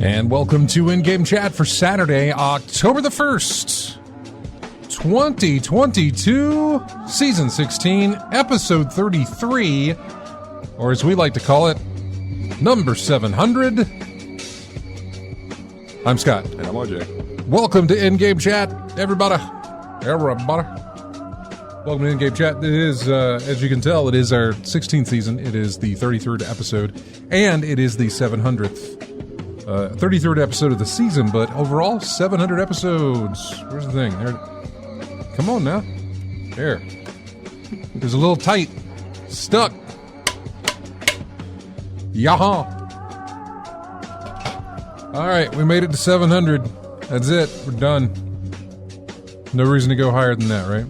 And welcome to In-Game Chat for Saturday, October the 1st, 2022, Season 16, Episode 33, or as we like to call it, Number 700. I'm Scott. And I'm RJ. Welcome to In-Game Chat, everybody. Everybody. Welcome to In-Game Chat. It is, as you can tell, it is our 16th season. It is the 33rd episode, and it is the 700th 33rd episode of the season, but overall 700 episodes. Where's the thing? There. Come on now. There. It was a little tight. Stuck. Yaha. All right, we made it to 700. That's it. We're done. No reason to go higher than that, right?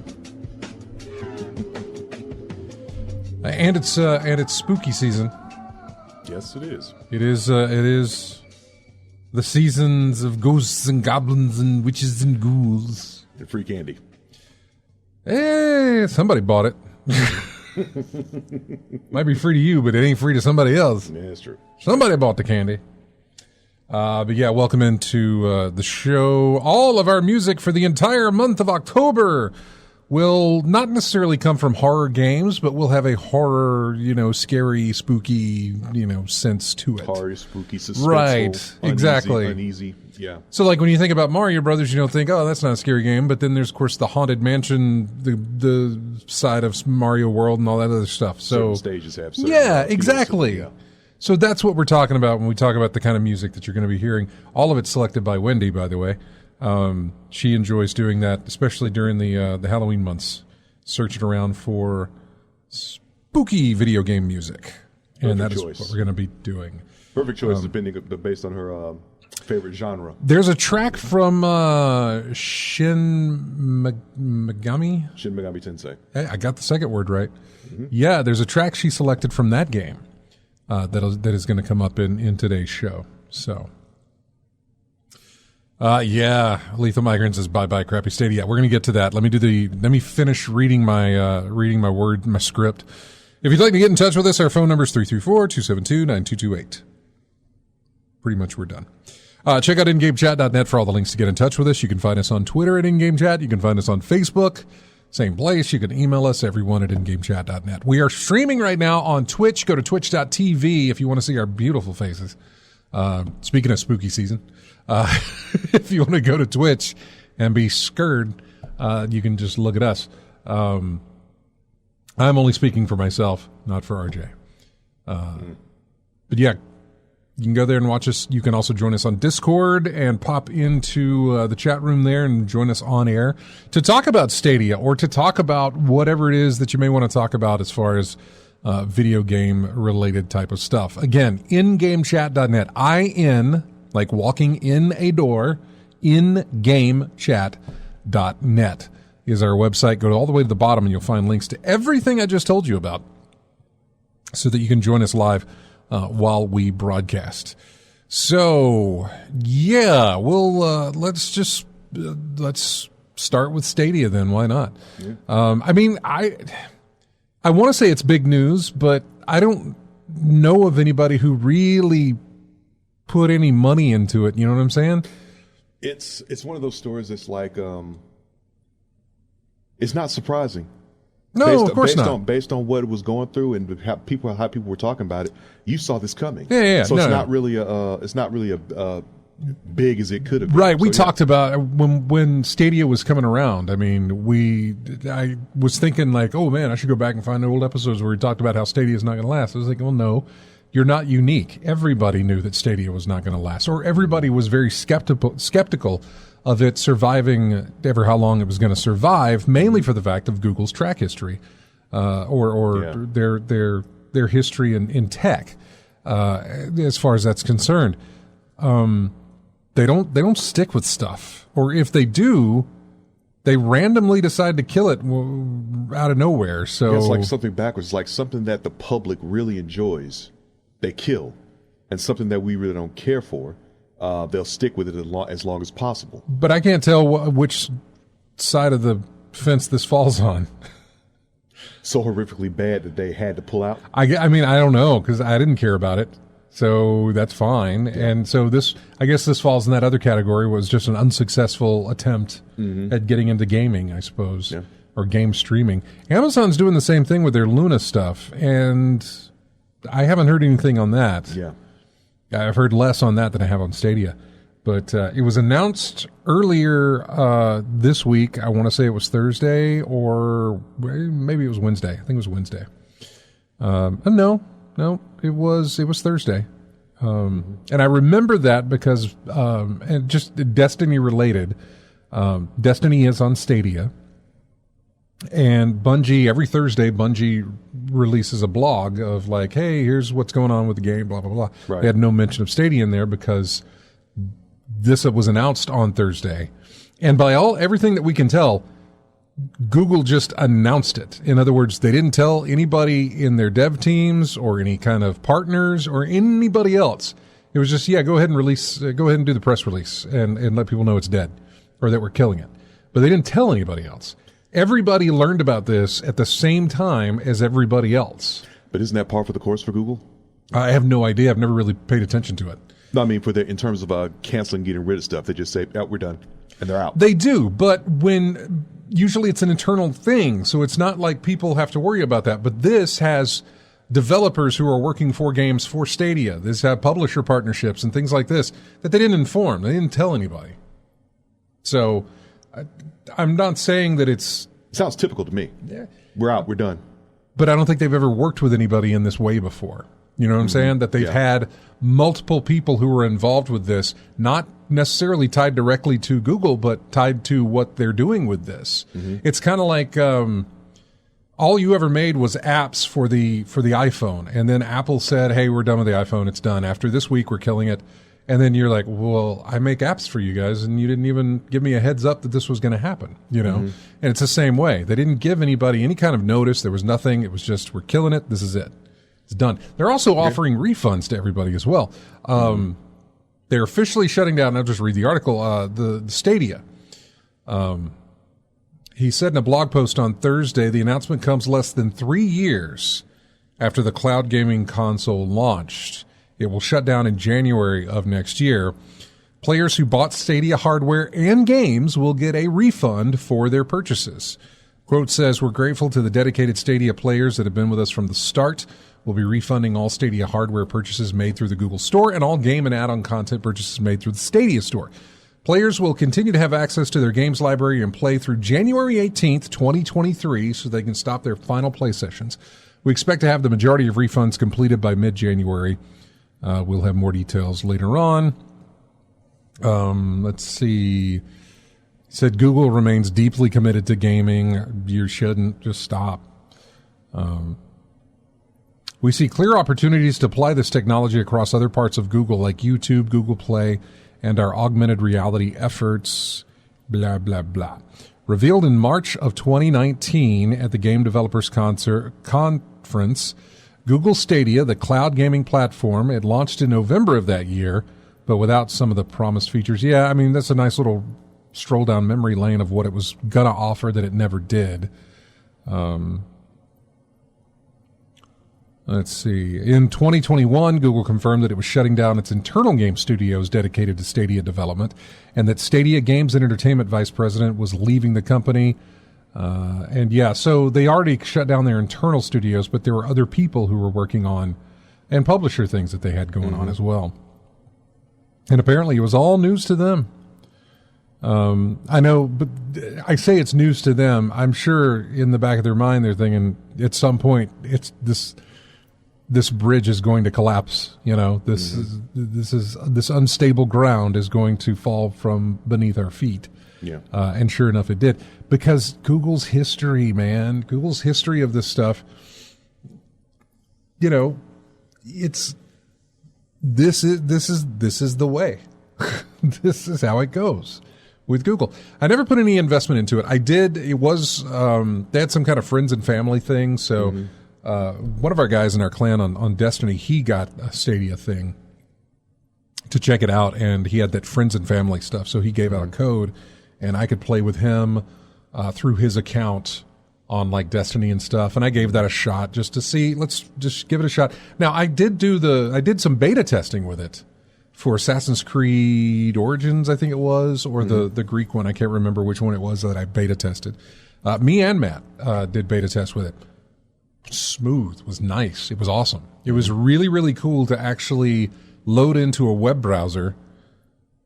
And it's spooky season. Yes, it is. It is the seasons of ghosts and goblins and witches and ghouls. And free candy. Hey, somebody bought it. Might be free to you, but it ain't free to somebody else. Yeah, that's true. Somebody bought the candy. But yeah, welcome into the show. All of our music for the entire month of October will not necessarily come from horror games, but we'll have a horror, scary, spooky, sense to it. Horror, spooky, suspenseful. Right, exactly. Uneasy, yeah. So like when you think about Mario Brothers, you don't think, oh, that's not a scary game. But then there's, of course, the Haunted Mansion, the side of Mario World and all that other stuff. So certain stages have certain exactly. Yeah. So that's what we're talking about when we talk about the kind of music that you're going to be hearing. All of it selected by Wendy, by the way. She enjoys doing that, especially during the Halloween months, searching around for spooky video game music. And that is what we're going to be doing. Perfect choice, based on her favorite genre. There's a track from Shin Megami Tensei. Hey, I got the second word right. Mm-hmm. Yeah, there's a track she selected from that game that is going to come up in today's show. So... Lethal Migrant says bye crappy Stadia. We're going to get to that. Let me finish reading my script. If you'd like to get in touch with us, our phone number is 334-272-9228. Pretty much we're done. Check out ingamechat.net for all the links to get in touch with us. You can find us on Twitter at InGameChat. You can find us on Facebook. Same place. You can email us, everyone at ingamechat.net. We are streaming right now on Twitch. Go to twitch.tv if you want to see our beautiful faces. Speaking of spooky season, if you want to go to Twitch and be scared, you can just look at us. I'm only speaking for myself, not for RJ. But yeah, you can go there and watch us. You can also join us on Discord and pop into the chat room there and join us on air to talk about Stadia or to talk about whatever it is that you may want to talk about as far as video game related type of stuff. Again, ingamechat.net. Like walking in a door, ingamechat.net is our website. Go all the way to the bottom and you'll find links to everything I just told you about so that you can join us live while we broadcast. So, yeah, let's start with Stadia then. Why not? Yeah. I want to say it's big news, but I don't know of anybody who really put any money into it. You know what I'm saying? It's one of those stories that's like, it's not surprising. No, of course not. Based on what it was going through and how people were talking about it, you saw this coming. Yeah. So it's not really a big as it could have been. Right. We So, talked about when Stadia was coming around. I mean, I was thinking like, oh man, I should go back and find the old episodes where we talked about how Stadia is not going to last. I was like, well, no, you're not unique. Everybody knew that Stadia was not going to last, or everybody was very skeptical of it surviving ever how long it was going to survive, mainly for the fact of Google's track history, or their history in tech, as far as that's concerned. They don't stick with stuff, or if they do, they randomly decide to kill it out of nowhere. So it's like something backwards, like something that the public really enjoys, they kill, and something that we really don't care for, they'll stick with it as long as possible. But I can't tell which side of the fence this falls on. So horrifically bad that they had to pull out. I mean, I don't know, because I didn't care about it. So that's fine. Yeah. And so I guess this falls in that other category, was just an unsuccessful attempt at getting into gaming, I suppose, or game streaming. Amazon's doing the same thing with their Luna stuff, and I haven't heard anything on that. Yeah. I've heard less on that than I have on Stadia. But it was announced earlier this week. I want to say it was Thursday, or maybe it was Wednesday. I think it was Wednesday. No, it was Thursday. And I remember that because, and just Destiny related, Destiny is on Stadia, and Bungie, every Thursday, Bungie releases a blog of like, hey, here's what's going on with the game, blah, blah, blah. Right. They had no mention of Stadia in there because this was announced on Thursday. And by everything that we can tell, Google just announced it. In other words, they didn't tell anybody in their dev teams or any kind of partners or anybody else. It was just, go ahead and do the press release and let people know it's dead or that we're killing it. But they didn't tell anybody else. Everybody learned about this at the same time as everybody else. But isn't that par for the course for Google? I have no idea. I've never really paid attention to it. No, I mean, in terms of canceling, getting rid of stuff, they just say, we're done. And they're out. They do, but usually it's an internal thing, so it's not like people have to worry about that. But this has developers who are working for games for Stadia. This have publisher partnerships and things like this that they didn't inform. They didn't tell anybody. So I'm not saying that it's... Sounds typical to me. Yeah. We're out. We're done. But I don't think they've ever worked with anybody in this way before. You know what I'm saying? That they've had multiple people who were involved with this, not necessarily tied directly to Google, but tied to what they're doing with this. It's kind of like all you ever made was apps for the iPhone, and then Apple said, "Hey, we're done with the iPhone. It's done. After this week, we're killing it." And then you're like, "Well, I make apps for you guys, and you didn't even give me a heads up that this was going to happen." You know, and it's the same way. They didn't give anybody any kind of notice. There was nothing. It was just, we're killing it. This is it. It's done. They're also offering refunds to everybody as well. They're officially shutting down. I'll just read the article. The Stadia. He said in a blog post on Thursday, the announcement comes less than 3 years after the cloud gaming console launched. It will shut down in January of next year. Players who bought Stadia hardware and games will get a refund for their purchases. Quote says, "We're grateful to the dedicated Stadia players that have been with us from the start. We'll be refunding all Stadia hardware purchases made through the Google Store and all game and add-on content purchases made through the Stadia Store. Players will continue to have access to their games library and play through January 18th, 2023, so they can stop their final play sessions. We expect to have the majority of refunds completed by mid-January. We'll have more details later on." Let's see. He said Google remains deeply committed to gaming. You shouldn't. Just stop. We see clear opportunities to apply this technology across other parts of Google, like YouTube, Google Play, and our augmented reality efforts, blah, blah, blah. Revealed in March of 2019 at the Game Developers Conference, Google Stadia, the cloud gaming platform, it launched in November of that year, but without some of the promised features. Yeah, I mean, that's a nice little stroll down memory lane of what it was going to offer that it never did. Let's see. In 2021, Google confirmed that it was shutting down its internal game studios dedicated to Stadia development, and that Stadia Games and Entertainment Vice President was leaving the company. And yeah, so they already shut down their internal studios, but there were other people who were working on and publisher things that they had going on as well. And apparently it was all news to them. I know, but I say it's news to them. I'm sure in the back of their mind they're thinking at some point it's this bridge is going to collapse. You know, this unstable ground is going to fall from beneath our feet. Yeah. And sure enough, it did, because Google's history, man, Google's history of this stuff, you know, this is the way. This is how it goes with Google. I never put any investment into it. I did. It was, they had some kind of friends and family thing. So, one of our guys in our clan on Destiny, he got a Stadia thing to check it out, and he had that friends and family stuff. So he gave out a code, and I could play with him through his account on like Destiny and stuff. And I gave that a shot just to see. Let's just give it a shot. Now I did some beta testing with it for Assassin's Creed Origins, I think it was, or the Greek one. I can't remember which one it was that I beta tested. Me and Matt did beta test with it. Smooth, was nice. It was awesome. It was really, really cool to actually load into a web browser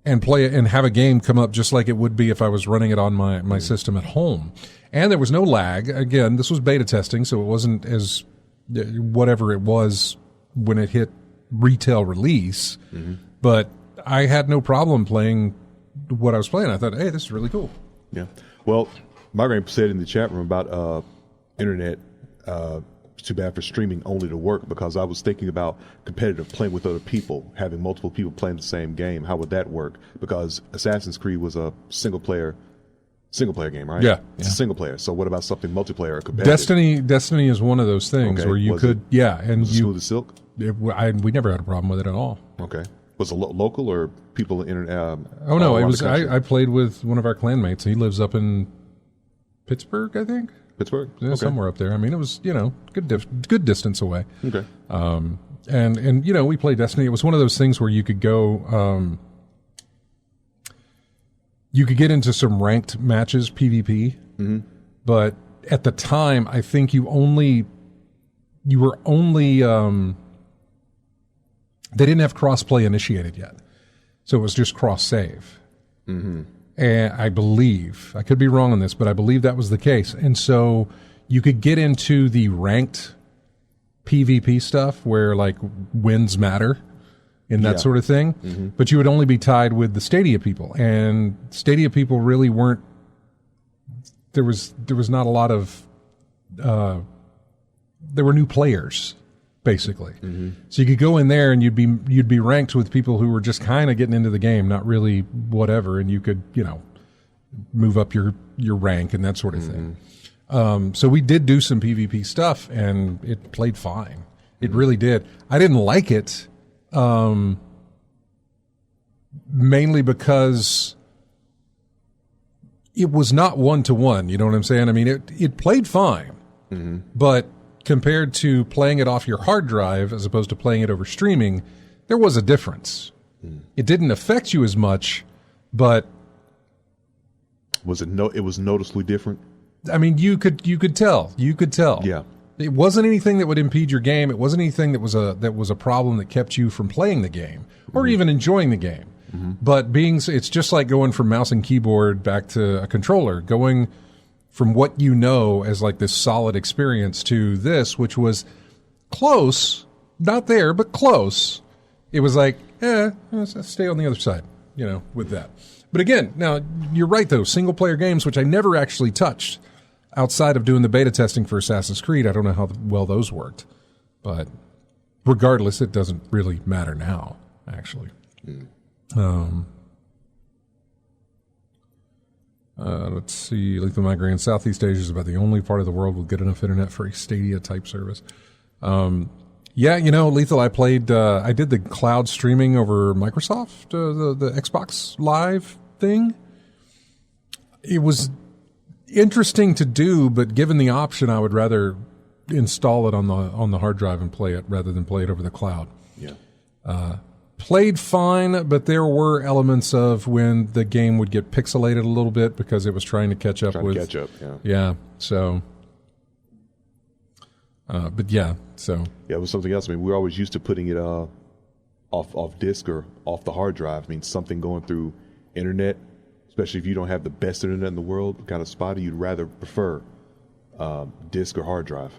and play it and have a game come up just like it would be if I was running it on my system at home. And there was no lag. Again, this was beta testing, so it wasn't as whatever it was when it hit retail release. But I had no problem playing what I was playing. I thought, hey, this is really cool. Yeah. Well, Margaret said in the chat room about internet. It's too bad for streaming only to work, because I was thinking about competitive playing with other people, having multiple people playing the same game. How would that work? Because Assassin's Creed was a single player game, right? Yeah. It's a single player. So what about something multiplayer or competitive? Destiny is one of those things where you could, and was it smooth as silk? We never had a problem with it at all. Okay. Was it local or people in? Oh no, it was. I played with one of our clanmates. He lives up in Pittsburgh, I think. Pittsburgh? Yeah, somewhere up there. I mean, it was, good distance away. Okay. And we played Destiny. It was one of those things where you could go, you could get into some ranked matches, PvP. But at the time, I think you were only, they didn't have cross-play initiated yet. So it was just cross-save. And I believe, I could be wrong on this, but I believe that was the case. And so you could get into the ranked PvP stuff where like wins matter and that sort of thing. But you would only be tied with the Stadia people. And Stadia people really weren't, there was not a lot of, there were new players, basically. So you could go in there and you'd be ranked with people who were just kind of getting into the game, not really whatever, and you could, move up your rank and that sort of thing. So we did do some PvP stuff, and it played fine. It really did. I didn't like it, mainly because it was not one-to-one, you know what I'm saying? I mean, it played fine, but compared to playing it off your hard drive as opposed to playing it over streaming, there was a difference. It didn't affect you as much, but it was noticeably different. I mean, you could tell. Yeah. It wasn't anything that would impede your game. It wasn't anything that was a problem that kept you from playing the game or even enjoying the game. But it's just like going from mouse and keyboard back to a controller, going from what you know as like this solid experience to this, which was close, not there, but close. It was like, let's stay on the other side, with that. But again, now you're right though, single player games, which I never actually touched outside of doing the beta testing for Assassin's Creed. I don't know how well those worked, but regardless, it doesn't really matter now, actually. Let's see. Lethal Migraine. Southeast Asia is about the only part of the world with good enough internet for a Stadia type service. Lethal, I played, I did the cloud streaming over Microsoft, the Xbox Live thing. It was interesting to do, but given the option, I would rather install it on the hard drive and play it rather than play it over the cloud. Yeah. Played fine, but there were elements of when the game would get pixelated a little bit because it was trying to catch up Yeah, so... but yeah, so... Yeah, it was something else. I mean, we're always used to putting it off disk or off the hard drive. I mean, something going through internet, especially if you don't have the best internet in the world, kind of spotty, you'd rather prefer disk or hard drive.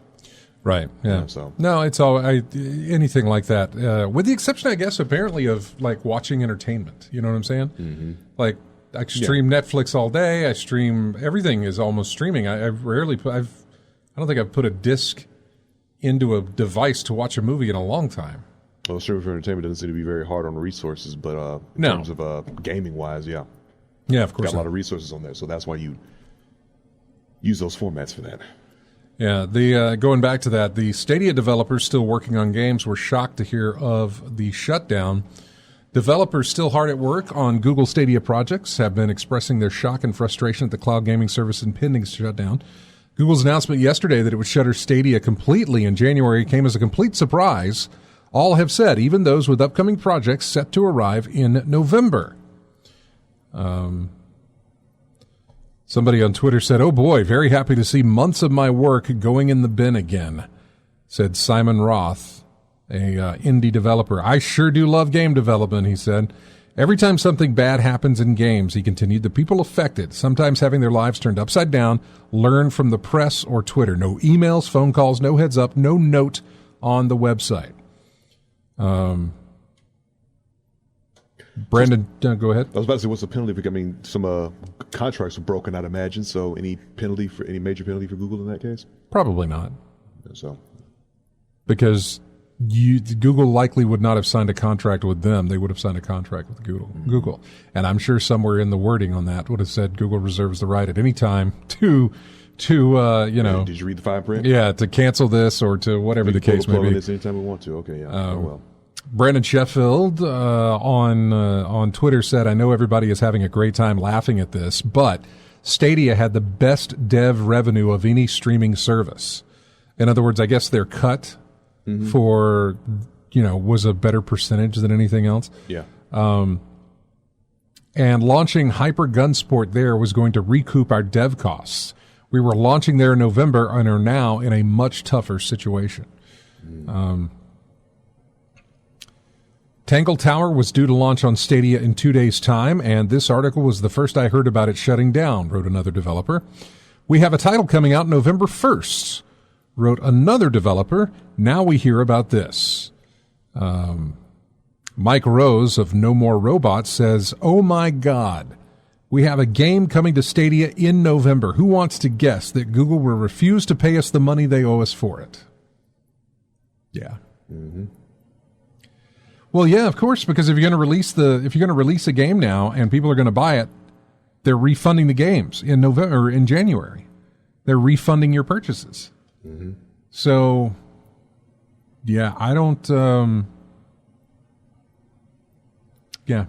Right. Yeah. So no, it's all anything like that, with the exception, I guess, apparently of like watching entertainment. You know what I'm saying? Mm-hmm. Like I stream Netflix all day. I stream everything is almost streaming. I rarely put. I don't think I've put a disc into a device to watch a movie in a long time. Well, streaming for entertainment doesn't seem to be very hard on the resources, but in terms of gaming wise, yeah, of course, got a lot of resources on there, so that's why you use those formats for that. Yeah, the going back to that, the Stadia developers still working on games were shocked to hear of the shutdown. Developers still hard at work on Google Stadia projects have been expressing their shock and frustration at the cloud gaming service impending shutdown. Google's announcement yesterday that it would shutter Stadia completely in January came as a complete surprise. All have said, even those with upcoming projects set to arrive in November. Somebody on Twitter said, "Oh boy, very happy to see months of my work going in the bin again," said Simon Roth, a indie developer. "I sure do love game development," he said. "Every time something bad happens in games," he continued, "the people affected, sometimes having their lives turned upside down, learn from the press or Twitter. No emails, phone calls, no heads up, no note on the website." Brandon, go ahead. I was about to say, what's the penalty? I mean, some contracts were broken, I'd imagine. So, any major penalty for Google in that case? Probably not. So, because Google likely would not have signed a contract with them. They would have signed a contract with Google. And I'm sure somewhere in the wording on that would have said Google reserves the right at any time to did you read the fine print? Yeah, to cancel this or to whatever the case may be. This anytime we want to. Okay, yeah. Well. Brandon Sheffield on Twitter said, "I know everybody is having a great time laughing at this, but Stadia had the best dev revenue of any streaming service." In other words, I guess their cut for, was a better percentage than anything else. Yeah. And launching Hyper Gunsport there was going to recoup our dev costs. We were launching there in November and are now in a much tougher situation. Tangle Tower was due to launch on Stadia in 2 days' time, and this article was the first I heard about it shutting down, wrote another developer. We have a title coming out November 1st, wrote another developer. Now we hear about this. Mike Rose of No More Robots says, "Oh my God, we have a game coming to Stadia in November. Who wants to guess that Google will refuse to pay us the money they owe us for it?" Yeah. Mm-hmm. Well, yeah, of course, because if you're going to release a game now and people are going to buy it, they're refunding the games in November or in January. They're refunding your purchases. Mm-hmm. So, yeah, I don't know. I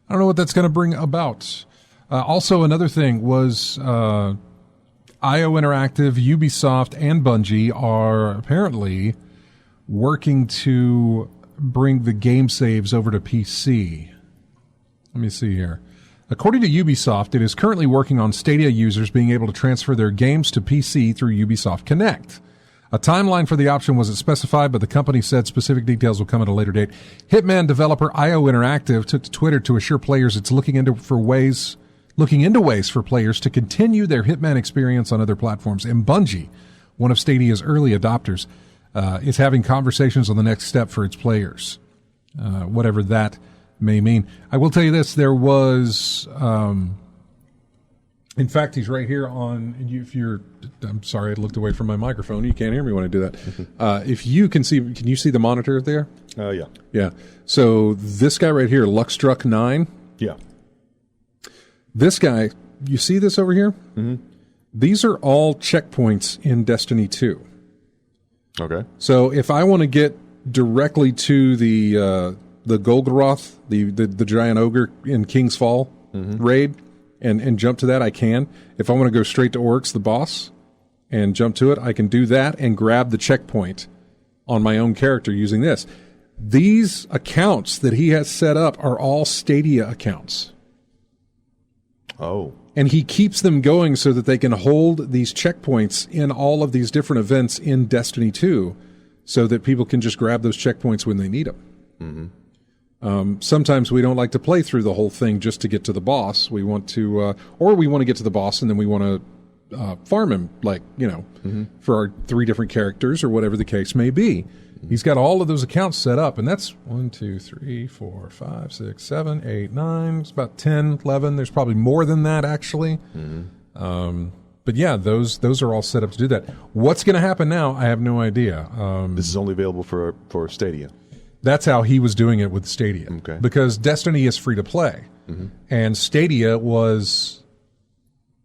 don't know what that's going to bring about. Also, another thing was IO Interactive, Ubisoft, and Bungie are apparently working to bring the game saves over to PC. Let me see here. According to Ubisoft, it is currently working on Stadia users being able to transfer their games to PC through Ubisoft Connect. A timeline for the option wasn't specified, but the company said specific details will come at a later date. Hitman developer IO Interactive took to Twitter to assure players it's looking into ways for players to continue their Hitman experience on other platforms. And Bungie, one of Stadia's early adopters, is having conversations on the next step for its players, whatever that may mean. I will tell you this, there was, in fact, he's right here on, I'm sorry, I looked away from my microphone. You can't hear me when I do that. If you can you see the monitor there? Yeah. Yeah. So this guy right here, Luckstruck 9. Yeah. This guy, you see this over here? Mm-hmm. These are all checkpoints in Destiny 2. Okay. So if I want to get directly to the Golgoroth, the giant ogre in King's Fall raid, and jump to that, I can. If I want to go straight to Oryx, the boss, and jump to it, I can do that and grab the checkpoint on my own character using this. These accounts that he has set up are all Stadia accounts. Oh. And he keeps them going so that they can hold these checkpoints in all of these different events in Destiny 2 so that people can just grab those checkpoints when they need them. Mm-hmm. Sometimes we don't like to play through the whole thing just to get to the boss. We want to, or we want to get to the boss and then we want to farm him, like, for our 3 different characters or whatever the case may be. He's got all of those accounts set up, and that's 1, 2, 3, 4, 5, 6, 7, 8, 9. It's about 10, 11. There's probably more than that, actually. Mm-hmm. But yeah, those are all set up to do that. What's going to happen now? I have no idea. This is only available for Stadia. That's how he was doing it with Stadia. Okay. Because Destiny is free to play, and Stadia was,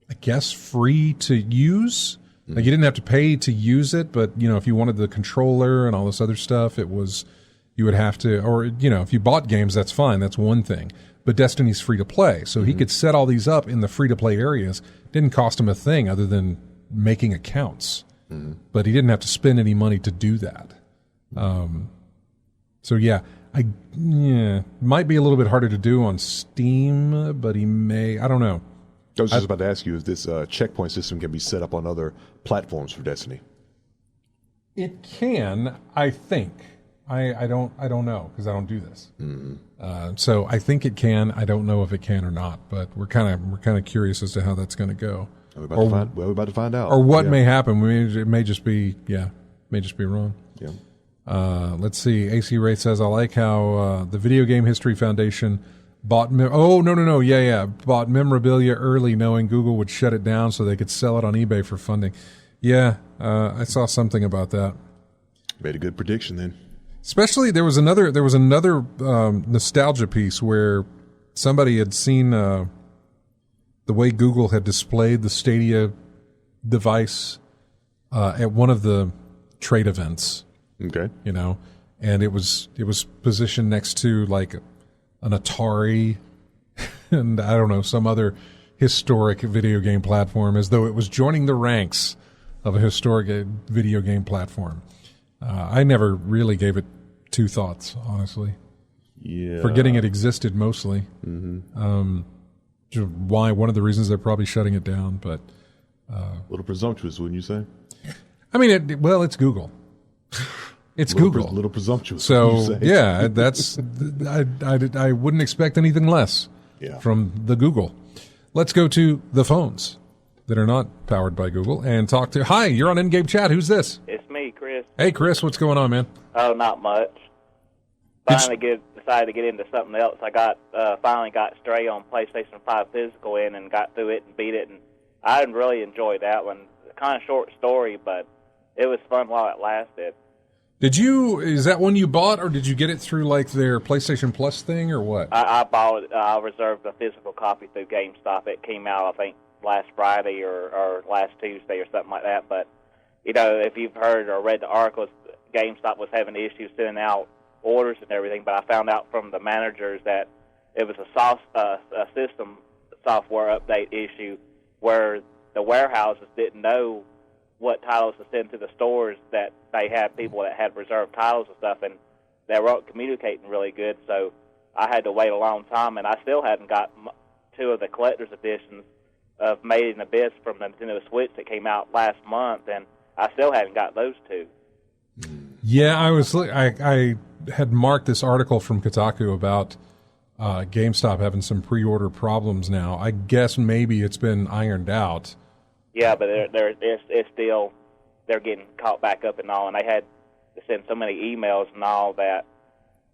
I guess, free to use. Like, you didn't have to pay to use it, but, if you wanted the controller and all this other stuff, you would have to, or, if you bought games, that's fine. That's one thing. But Destiny's free to play. So he could set all these up in the free to play areas. Didn't cost him a thing other than making accounts. But he didn't have to spend any money to do that. So yeah, might be a little bit harder to do on Steam, but I don't know. I was just about to ask you if this checkpoint system can be set up on other platforms for Destiny. It can, I think. I don't know because I don't do this. So I think it can. I don't know if it can or not, but we're kind of curious as to how that's going to go. We're about to find out. Or what may happen. It may just be wrong. Yeah. Let's see. AC Ray says, I like how the Video Game History Foundation bought bought memorabilia early, knowing Google would shut it down so they could sell it on eBay for funding. Yeah, I saw something about that. Made a good prediction then. Especially there was another nostalgia piece where somebody had seen the way Google had displayed the Stadia device at one of the trade events. Okay. And it was positioned next to like an Atari and I don't know, some other historic video game platform, as though it was joining the ranks of a historic video game platform. I never really gave it 2 thoughts, honestly. Yeah. Forgetting it existed mostly. Mm-hmm. Why? One of the reasons they're probably shutting it down, but a little presumptuous, wouldn't you say? I mean, it's Google. It's Google. A little presumptuous. So yeah, that's I wouldn't expect anything less from the Google. Let's go to the phones that are not powered by Google and talk to. Hi, you're on in-game chat. Who's this? It's me, Chris. Hey, Chris, what's going on, man? Oh, not much. Decided to get into something else. I finally got Stray on PlayStation 5 physical and got through it and beat it, and I really enjoyed that one. Kind of short story, but it was fun while it lasted. Is that one you bought, or did you get it through like their PlayStation Plus thing, or what? I bought it. I reserved a physical copy through GameStop. It came out, I think, last Friday or last Tuesday or something like that. But, if you've heard or read the articles, GameStop was having issues sending out orders and everything. But I found out from the managers that it was a system software update issue where the warehouses didn't know what titles to send to the stores, that they had people that had reserved titles and stuff, and they weren't communicating really good, so I had to wait a long time, and I still hadn't got 2 of the collector's editions of Made in Abyss from the Nintendo Switch that came out last month, and I still hadn't got those 2. Yeah, I had marked this article from Kotaku about GameStop having some pre-order problems now. I guess maybe it's been ironed out. Yeah, but it's still, they're getting caught back up and all, and they had to send so many emails and all that,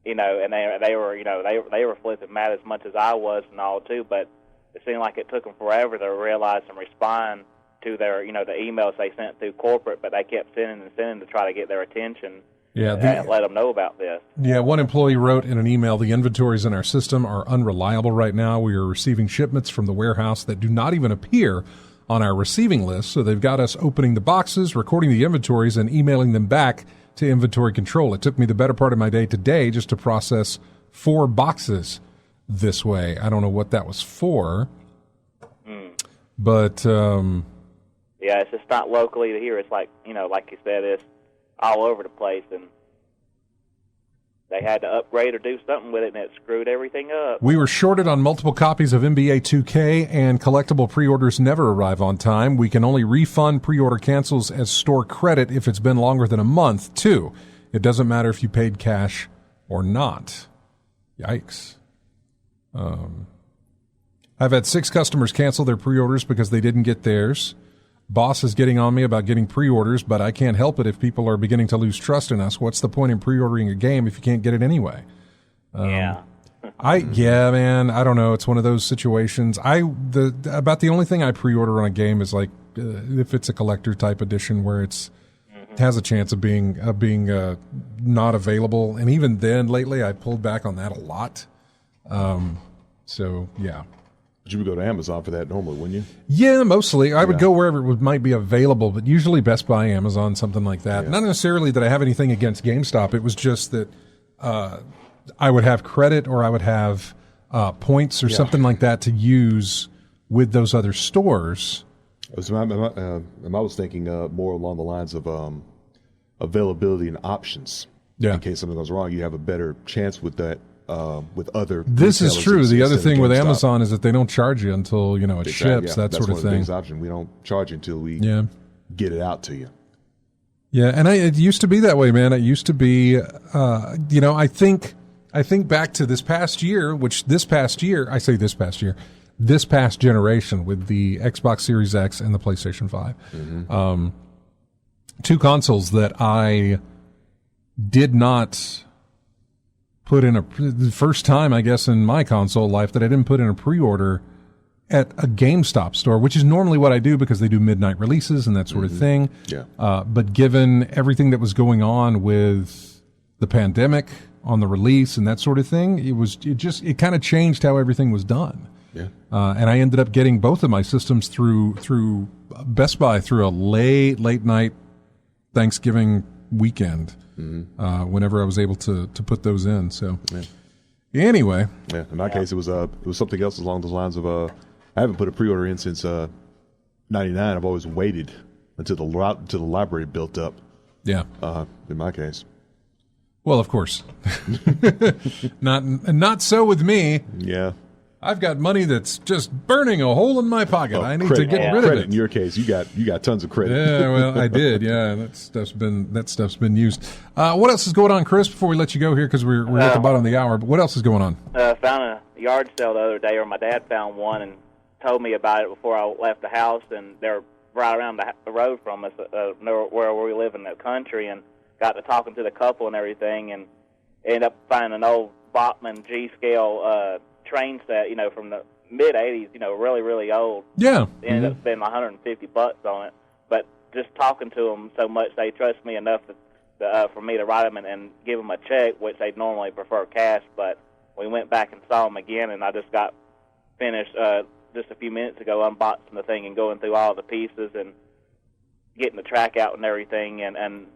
and they were flipping mad as much as I was and all too. But it seemed like it took them forever to realize and respond to their, the emails they sent through corporate, but they kept sending to try to get their attention. Yeah, and let them know about this. Yeah, one employee wrote in an email, the inventories in our system are unreliable right now. We are receiving shipments from the warehouse that do not even appear on our receiving list, so they've got us opening the boxes, recording the inventories, and emailing them back to inventory control. It took me the better part of my day today just to process 4 boxes this way. I don't know what that was for, but yeah, it's just not locally here. It's like, like you said, it's all over the place, and they had to upgrade or do something with it, and it screwed everything up. We were shorted on multiple copies of NBA 2K, and collectible pre-orders never arrive on time. We can only refund pre-order cancels as store credit if it's been longer than a month, too. It doesn't matter if you paid cash or not. Yikes. I've had 6 customers cancel their pre-orders because they didn't get theirs. Boss is getting on me about getting pre-orders, but I can't help it if people are beginning to lose trust in us. What's the point in pre-ordering a game if you can't get it anyway? Yeah. Yeah, man, I don't know. It's one of those situations. About the only thing I pre-order on a game is like if it's a collector type edition where it's has a chance of being not available. And even then, lately, I pulled back on that a lot. So yeah. But you would go to Amazon for that normally, wouldn't you? Yeah, mostly. I would go wherever it might be available, but usually Best Buy, Amazon, something like that. Yeah. Not necessarily that I have anything against GameStop. It was just that I would have credit or I would have points or something like that to use with those other stores. So I was thinking more along the lines of availability and options. Yeah. In case something goes wrong, you have a better chance with that. With other this is true. The other thing with Amazon is that they don't charge you until it ships, that sort of thing. That's option. We don't charge you until we get it out to you. Yeah, and it used to be that way, man. It used to be, I think back to this past year, this past generation with the Xbox Series X and the PlayStation 5. Mm-hmm. 2 consoles that I did not put in the first time, I guess, in my console life that I didn't put in a pre-order at a GameStop store, which is normally what I do because they do midnight releases and that sort of thing. Yeah. But given everything that was going on with the pandemic on the release and that sort of thing, it kind of changed how everything was done. Yeah. And I ended up getting both of my systems through Best Buy through a late night Thanksgiving weekend. Mm-hmm. Whenever I was able to put those in. So anyway, in my case, it was something else along those lines of I haven't put a pre-order in since '99. I've always waited until the library built up. Yeah. In my case. Well, of course. Not so with me. Yeah. I've got money that's just burning a hole in my pocket. I need to get rid of it. In your case, you got tons of credit. Yeah, well, I did. Yeah, that stuff's been used. What else is going on, Chris? Before we let you go here, because we're at the bottom of the hour. But what else is going on? Found a yard sale the other day, or my dad found one and told me about it before I left the house. And they're right around the road from us, where we live in the country, and got to talking to the couple and everything, and ended up finding an old Bachman G-scale train set, from the mid-'80s, really, really old. Yeah. Ended up spending $150 on it. But just talking to them so much, they trust me enough for me to write them and give them a check, which they normally prefer cash. But we went back and saw them again, and I just got finished just a few minutes ago unboxing the thing and going through all the pieces and getting the track out and everything. And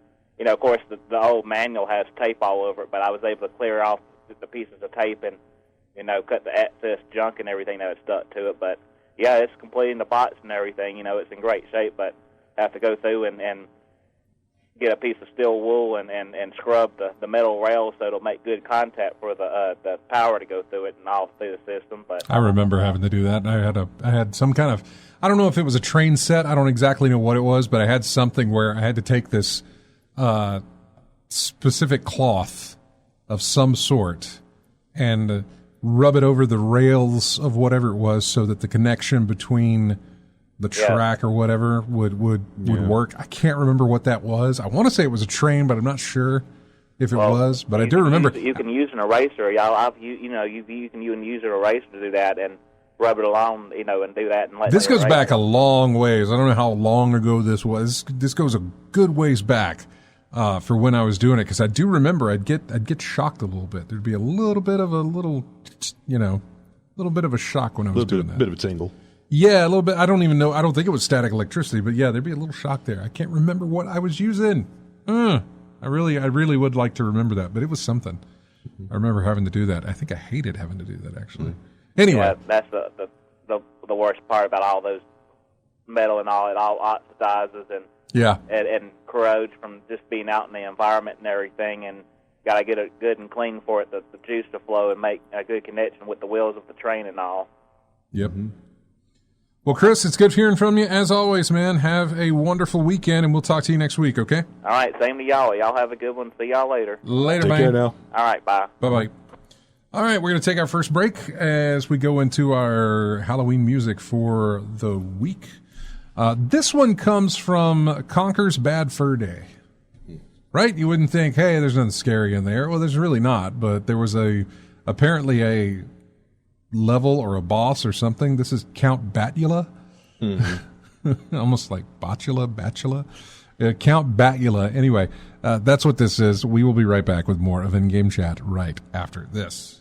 of course, the old manual has tape all over it, but I was able to clear off the pieces of tape and cut the excess junk and everything that was stuck to it. But, yeah, it's complete in the box and everything. It's in great shape, but I have to go through and get a piece of steel wool and scrub the metal rail so it'll make good contact for the power to go through it and all through the system. But I remember having to do that. I had some kind of, I don't know if it was a train set. I don't exactly know what it was, but I had something where I had to take this specific cloth of some sort and rub it over the rails of whatever it was so that the connection between the track or whatever would work. I can't remember what that was. I want to say it was a train, but I'm not sure if it was. But I do remember. You can use an eraser. You can use an eraser to do that and rub it along, and do that. And this goes back a long ways. I don't know how long ago this was. This goes a good ways back. For when I was doing it, because I do remember I'd get shocked a little bit. There'd be a little bit of a shock when I was doing that. A bit of a tingle. Yeah, a little bit. I don't even know. I don't think it was static electricity, but yeah, there'd be a little shock there. I can't remember what I was using. I really would like to remember that, but it was something. I remember having to do that. I think I hated having to do that, actually. Anyway. Yeah, that's the worst part about all those metal and all. It all oxidizes and corrodes from just being out in the environment and everything. And got to get it good and clean for it, the juice to flow and make a good connection with the wheels of the train and all. Yep. Well, Chris, it's good hearing from you. As always, man, have a wonderful weekend, and we'll talk to you next week, okay? All right, same to y'all. Y'all have a good one. See y'all later. Later, Take man. care now. All right, bye. Bye-bye. All right, we're going to take our first break as we go into our Halloween music for the week. This one comes from Conker's Bad Fur Day. Right? You wouldn't think, hey, there's nothing scary in there. Well, there's really not, but there was apparently a level or a boss or something. This is Count Batula. Almost like Batula. Count Batula. Anyway, that's what this is. We will be right back with more of In-Game Chat right after this.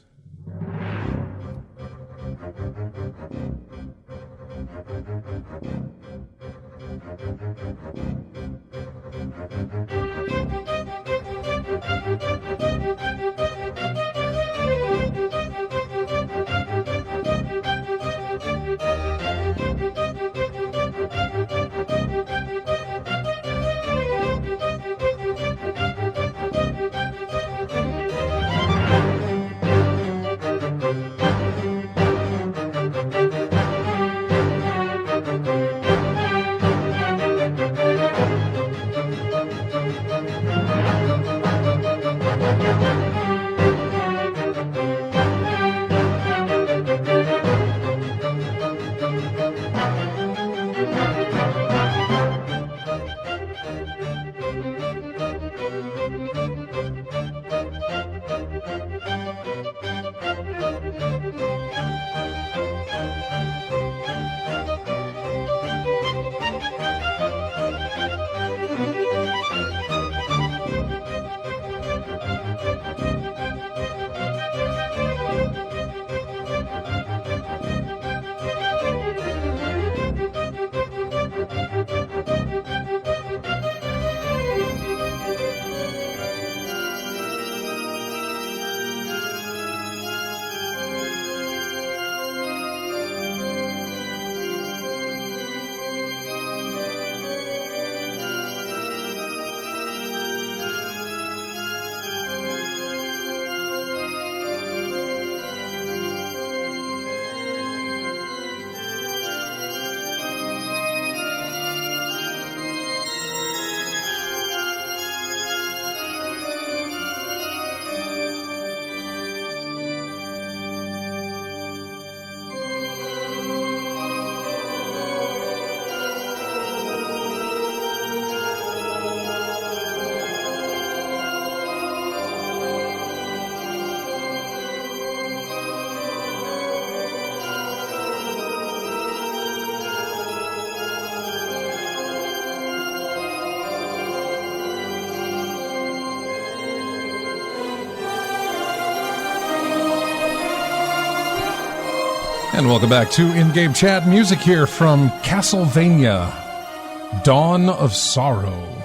And welcome back to In-Game Chat. Music here from Castlevania, Dawn of Sorrow.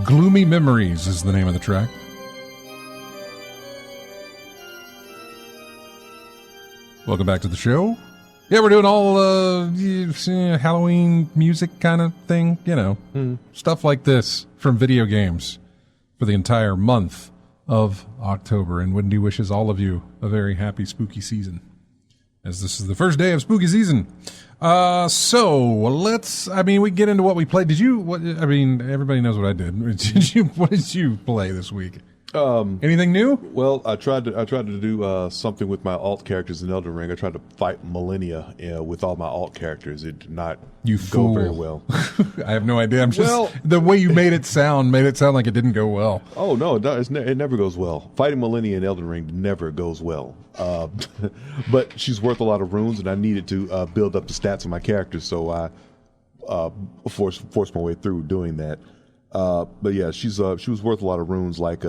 Gloomy Memories is the name of the track. Welcome back to the show. Yeah, we're doing all Halloween music kind of thing, stuff like this from video games for the entire month of October. And Wendy wishes all of you a very happy spooky season, as this is the first day of spooky season. We get into what we played. Everybody knows what I did. What did you play this week? Anything new? Well, I tried to do something with my alt characters in Elden Ring. I tried to fight Millennia with all my alt characters. It did not go very well. I have no idea. The way you made it sound like it didn't go well. Oh no, it never goes well. Fighting Millennia in Elden Ring never goes well. But she's worth a lot of runes, and I needed to build up the stats of my characters, so I forced my way through doing that. But yeah, she was worth a lot of runes, like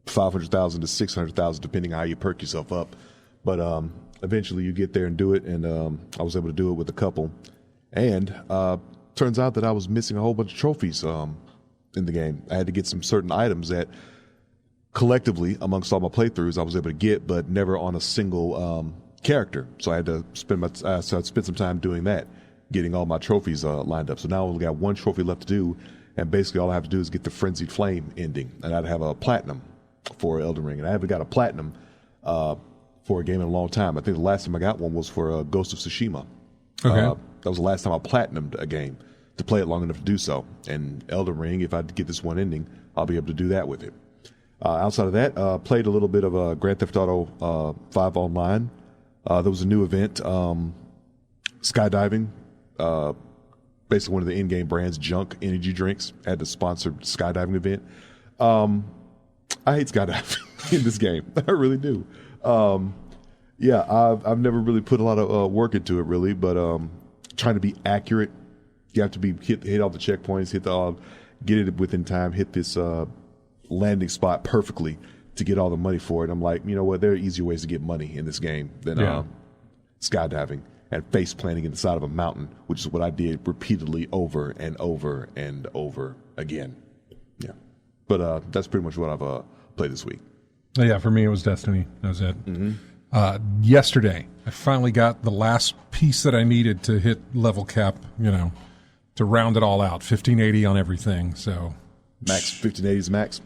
500,000 to 600,000, depending on how you perk yourself up. But eventually you get there and do it, and I was able to do it with a couple. And turns out that I was missing a whole bunch of trophies in the game. I had to get some certain items that collectively, amongst all my playthroughs, I was able to get, but never on a single character. So I had to spend some time doing that, getting all my trophies lined up. So now I only got one trophy left to do, and basically all I have to do is get the Frenzied Flame ending, and I'd have a platinum for Elden Ring. And I haven't got a platinum for a game in a long time. I think the last time I got one was for Ghost of Tsushima. Okay. That was the last time I platinumed a game to play it long enough to do so. And Elden Ring, if I get this one ending, I'll be able to do that with it. Outside of that, played a little bit of Grand Theft Auto 5 Online. There was a new event, skydiving. Basically, one of the in-game brands, Junk Energy Drinks, had the sponsored skydiving event. I hate skydiving in this game. I really do. I've never really put a lot of work into it, really, but trying to be accurate. You have to be hit all the checkpoints, get it within time, hit this landing spot perfectly to get all the money for it. I'm like, you know what? There are easier ways to get money in this game than skydiving and face planting in the side of a mountain, which is what I did repeatedly over and over and over again. Yeah, but that's pretty much what I've played this week. Yeah, for me it was Destiny. That was it. Mm-hmm. Yesterday, I finally got the last piece that I needed to hit level cap. To round it all out, 1580 on everything. So max 1580 is max.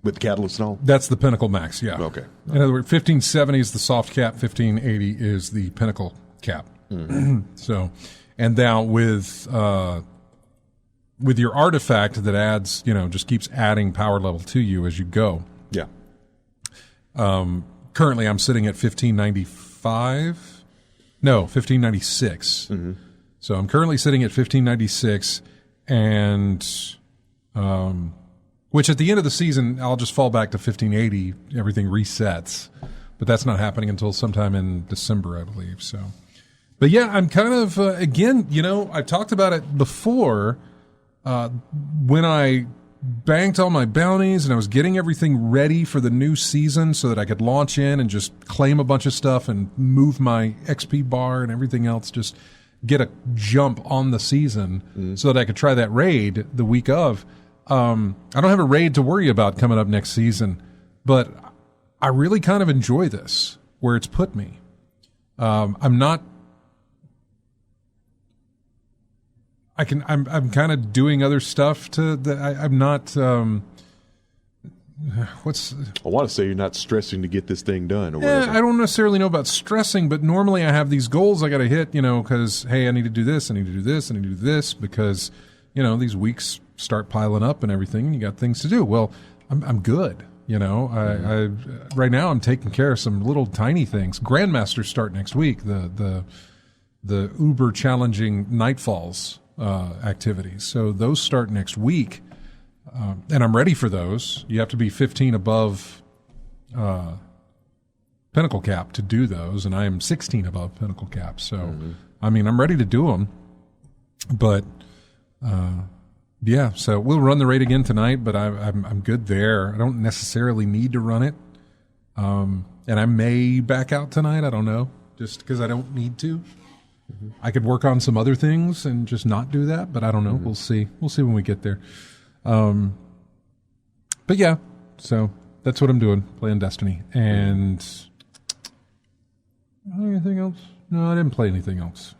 With the catalyst and all? That's the pinnacle max, yeah. Okay. In other words, 1570 is the soft cap, 1580 is the pinnacle cap. Mm-hmm. So, and now with your artifact that adds, just keeps adding power level to you as you go. Yeah. Currently, I'm sitting at 1595. No, 1596. Mm-hmm. So I'm currently sitting at 1596, and which at the end of the season, I'll just fall back to 1580. Everything resets. But that's not happening until sometime in December, I believe. So, but yeah, I'm kind of, again, I've talked about it before when I banked all my bounties and I was getting everything ready for the new season so that I could launch in and just claim a bunch of stuff and move my XP bar and everything else, just get a jump on the season so that I could try that raid the week of. I don't have a raid to worry about coming up next season, but I really kind of enjoy this, where it's put me. I'm kind of doing other stuff I'm not, I want to say you're not stressing to get this thing done or whatever. I don't necessarily know about stressing, but normally I have these goals I got to hit, because, hey, I need to do this, I need to do this, I need to do this, because, these weeks start piling up and everything, and you got things to do. Well, I'm good. I right now I'm taking care of some little tiny things. Grandmasters start next week. The uber challenging Nightfalls activities. So those start next week, and I'm ready for those. You have to be 15 above pinnacle cap to do those, and I am 16 above pinnacle cap. So, I'm ready to do them. But yeah, so we'll run the raid again tonight, but I'm good there. I don't necessarily need to run it. And I may back out tonight. I don't know, just because I don't need to. Mm-hmm. I could work on some other things and just not do that, but I don't know. Mm-hmm. We'll see. We'll see when we get there. But yeah, so that's what I'm doing, playing Destiny. And anything else? No, I didn't play anything else.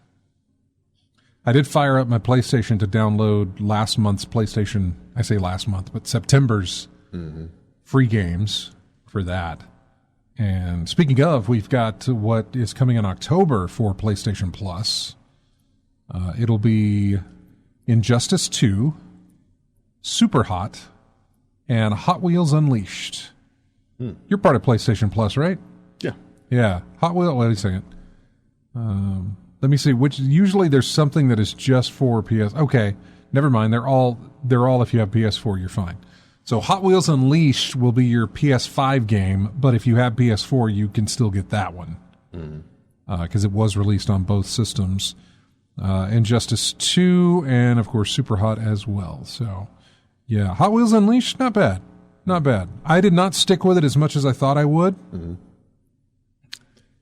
I did fire up my PlayStation to download last month's PlayStation. I say last month, but September's free games for that. And speaking of, we've got what is coming in October for PlayStation Plus. It'll be Injustice 2, Super Hot, and Hot Wheels Unleashed. You're part of PlayStation Plus, right? Yeah. Yeah. Hot Wheels. Wait a second. Let me see. Which usually there's something that is just for PS. Okay, never mind. They're all. If you have PS4, you're fine. So Hot Wheels Unleashed will be your PS5 game, but if you have PS4, you can still get that one because it was released on both systems. Injustice 2 and of course Super Hot as well. So yeah, Hot Wheels Unleashed, not bad. Not bad. I did not stick with it as much as I thought I would.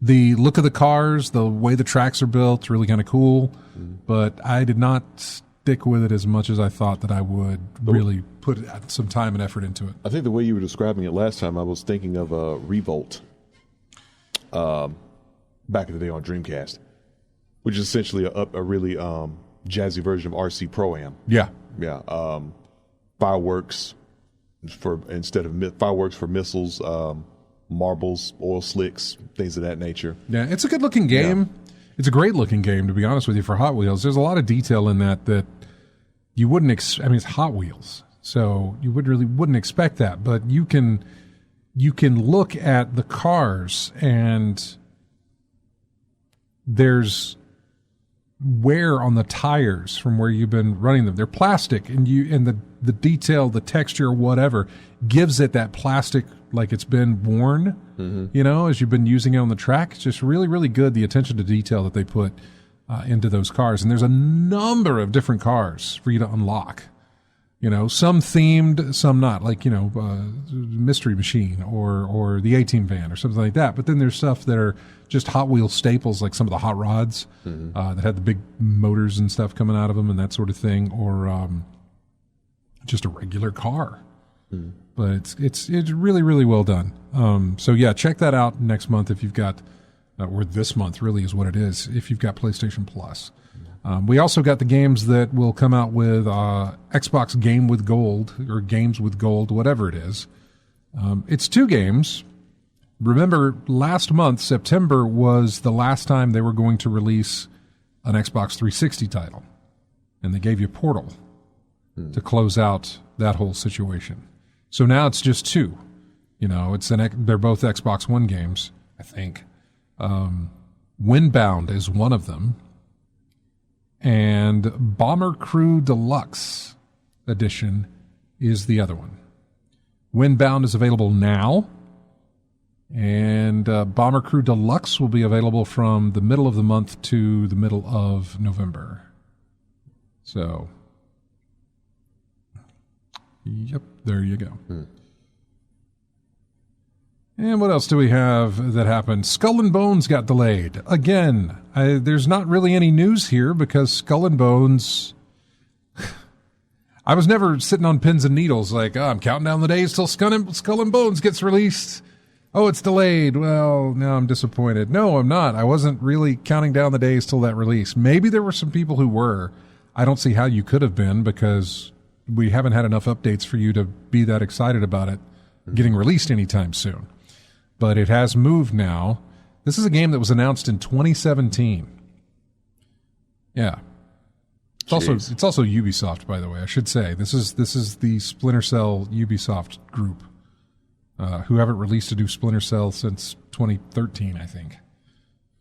The look of the cars, the way the tracks are built, really kind of cool. But I did not stick with it as much as I thought that I would really put some time and effort into it. I think the way you were describing it last time, I was thinking of Revolt back in the day on Dreamcast, which is essentially a really jazzy version of RC Pro-Am. Yeah. Yeah. fireworks fireworks for missiles, marbles, oil slicks, things of that nature. Yeah, it's a good looking game. Yeah. It's a great looking game, to be honest with you, for Hot Wheels. There's a lot of detail in that you wouldn't it's Hot Wheels, so you wouldn't expect that, but you can look at the cars and there's wear on the tires from where you've been running them. They're plastic, and the detail, the texture, whatever, gives it that plastic like it's been worn, as you've been using it on the track. It's just really, really good, the attention to detail that they put into those cars. And there's a number of different cars for you to unlock. Some themed, some not, like, Mystery Machine or the A-Team van or something like that. But then there's stuff that are just Hot Wheels staples, like some of the hot rods that had the big motors and stuff coming out of them and that sort of thing, or just a regular car. But it's really, really well done. So yeah, check that out next month if you've got, or this month really is what it is, if you've got PlayStation Plus. We also got the games that will come out with Xbox Game with Gold, or Games with Gold, whatever it is. It's 2 games. Remember, last month, September, was the last time they were going to release an Xbox 360 title. And they gave you Portal to close out that whole situation. So now it's just 2. They're both Xbox One games, I think. Windbound is one of them. And Bomber Crew Deluxe Edition is the other one. Windbound is available now, and Bomber Crew Deluxe will be available from the middle of the month to the middle of November. So, yep, there you go. And what else do we have that happened? Skull and Bones got delayed. Again, there's not really any news here because Skull and Bones... I was never sitting on pins and needles like, I'm counting down the days till Skull and Bones gets released. Oh, it's delayed. Well, now I'm disappointed. No, I'm not. I wasn't really counting down the days till that release. Maybe there were some people who were. I don't see how you could have been because we haven't had enough updates for you to be that excited about it getting released anytime soon. But it has moved now. This is a game that was announced in 2017. Yeah. It's also Ubisoft, by the way. I should say this is the Splinter Cell Ubisoft group, who haven't released a new Splinter Cell since 2013, I think.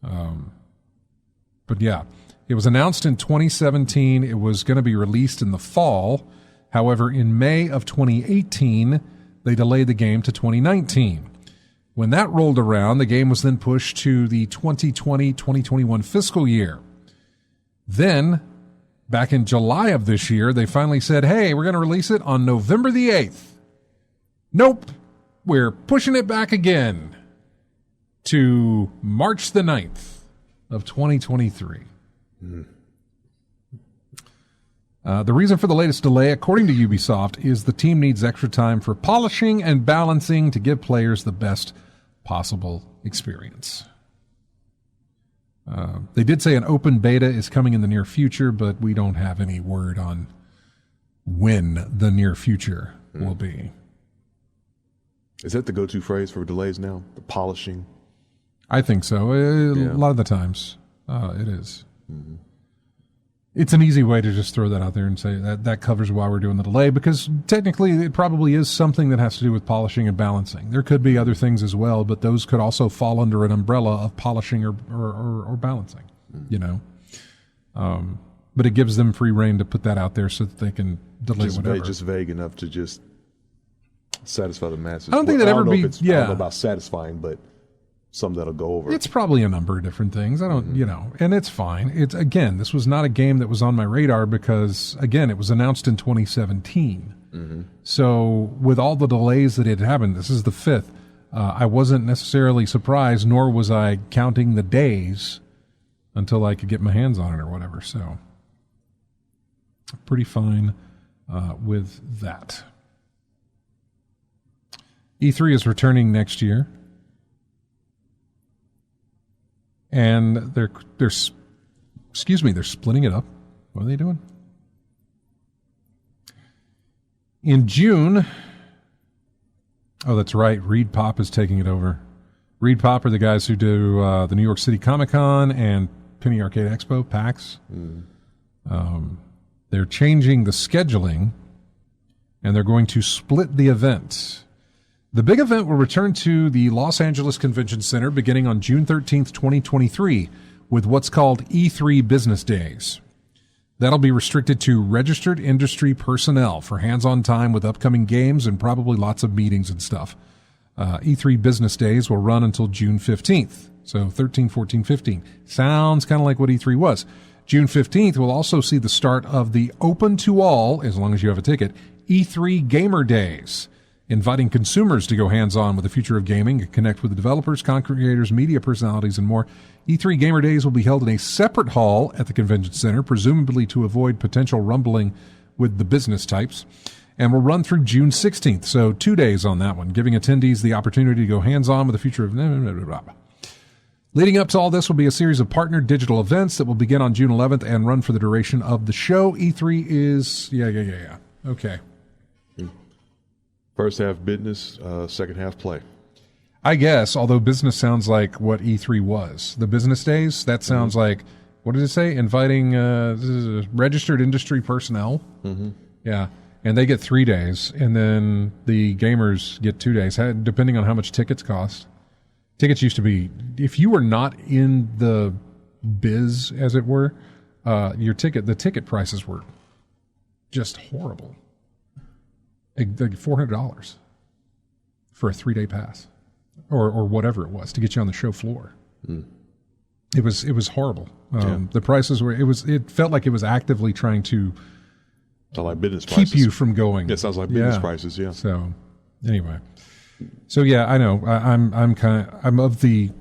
But yeah, it was announced in 2017. It was going to be released in the fall. However, in May of 2018, they delayed the game to 2019. When that rolled around, the game was then pushed to the 2020-2021 fiscal year. Then, back in July of this year, they finally said, hey, we're going to release it on November the 8th. Nope. We're pushing it back again to March the 9th of 2023. The reason for the latest delay, according to Ubisoft, is the team needs extra time for polishing and balancing to give players the best possible experience. They did say an open beta is coming in the near future, but we don't have any word on when the near future will be. Is that the go-to phrase for delays now? The polishing? I think so. A lot of the times it is. Mm-hmm. It's an easy way to just throw that out there and say that covers why we're doing the delay, because technically it probably is something that has to do with polishing and balancing. There could be other things as well, but those could also fall under an umbrella of polishing or balancing, you know. But it gives them free rein to put that out there so that they can delay whatever. Just vague enough to just satisfy the masses. I don't think that ever be. I don't know about satisfying, but some that'll go over. It's probably a number of different things. I don't, and it's fine. It's, again, this was not a game that was on my radar because, again, it was announced in 2017. Mm-hmm. So with all the delays that had happened, this is the 5th. I wasn't necessarily surprised, nor was I counting the days until I could get my hands on it or whatever. So pretty fine with that. E3 is returning next year. And they're splitting it up. What are they doing? In June, oh, that's right, Reed Pop is taking it over. Reed Pop are the guys who do the New York City Comic-Con and Penny Arcade Expo, PAX. They're changing the scheduling, and they're going to split the event. The big event will return to the Los Angeles Convention Center beginning on June 13th, 2023, with what's called E3 Business Days. That'll be restricted to registered industry personnel for hands-on time with upcoming games and probably lots of meetings and stuff. E3 Business Days will run until June 15th. So 13, 14, 15. Sounds kind of like what E3 was. June 15th will also see the start of the open to all, as long as you have a ticket, E3 Gamer Days, inviting consumers to go hands-on with the future of gaming and connect with the developers, content creators, media personalities, and more. E3 Gamer Days will be held in a separate hall at the Convention Center, presumably to avoid potential rumbling with the business types, and will run through June 16th, so 2 days on that one, giving attendees the opportunity to go hands-on with the future of... Leading up to all this will be a series of partner digital events that will begin on June 11th and run for the duration of the show. E3 is... Yeah. Okay. First half business, second half play. I guess, although business sounds like what E3 was. The business days, that sounds like, what did it say? Inviting registered industry personnel. Yeah, and they get 3 days, and then the gamers get 2 days, depending on how much tickets cost. Tickets used to be, if you were not in the biz, as it were, the ticket prices were just horrible. Like $400 for a 3-day pass, or whatever it was, to get you on the show floor. It was horrible. The prices were. It felt like it was actively trying to like business keep prices. you from going. It sounds like business prices. Yeah. So anyway, I know I'm of the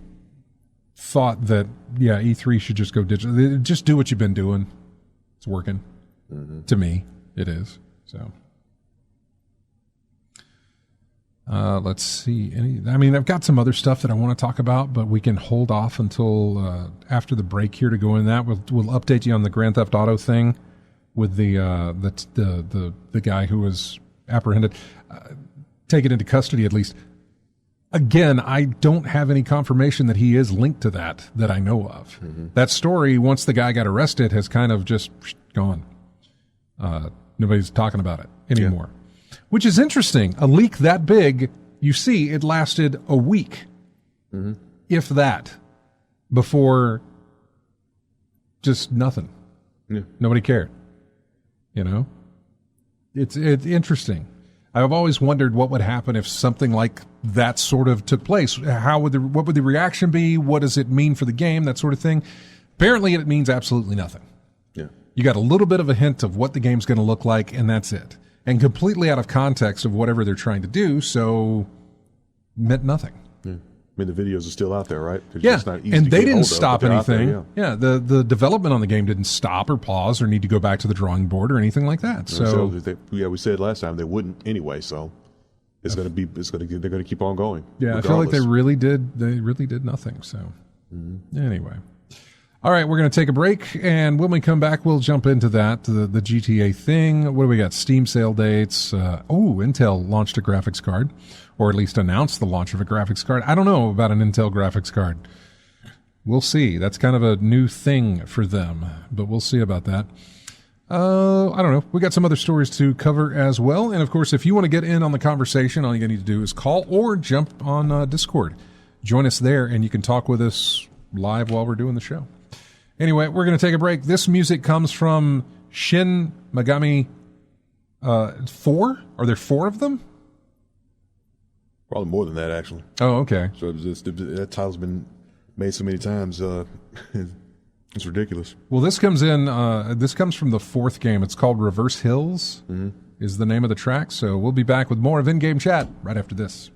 thought that E3 should just go digital. Just do what you've been doing. It's working. To me, it is. So. Let's see. I've got some other stuff that I want to talk about, but we can hold off until after the break here to go in that. We'll update you on the Grand Theft Auto thing with the guy who was apprehended, taken into custody at least. Again, I don't have any confirmation that he is linked to that I know of. That story, once the guy got arrested, has kind of just gone. Nobody's talking about it anymore. Yeah. Which is interesting. A leak that big, you see, it lasted a week, if that, before just nothing. Yeah. Nobody cared. It's interesting. I've always wondered what would happen if something like that sort of took place. What would the reaction be? What does it mean for the game? That sort of thing. Apparently, it means absolutely nothing. Yeah. You got a little bit of a hint of what the game's going to look like, and that's it. And completely out of context of whatever they're trying to do, so meant nothing. Yeah. The videos are still out there, right? It's not easy and they didn't stop anything. There, the development on the game didn't stop or pause or need to go back to the drawing board or anything like that. So we said last time they wouldn't anyway. So they're going to keep on going. Yeah, regardless. I feel like they really did nothing. So anyway. All right, we're going to take a break, and when we come back, we'll jump into that, the GTA thing. What do we got? Steam sale dates. Intel launched a graphics card, or at least announced the launch of a graphics card. I don't know about an Intel graphics card. We'll see. That's kind of a new thing for them, but we'll see about that. I don't know. We got some other stories to cover as well, and of course, if you want to get in on the conversation, all you need to do is call or jump on Discord. Join us there, and you can talk with us live while we're doing the show. Anyway, we're going to take a break. This music comes from Shin Megami 4. Are there 4 of them? Probably more than that, actually. Oh, okay. So that title's been made so many times. It's ridiculous. Well, this comes from the 4th game. It's called Reverse Hills, is the name of the track. So we'll be back with more of In-Game Chat right after this.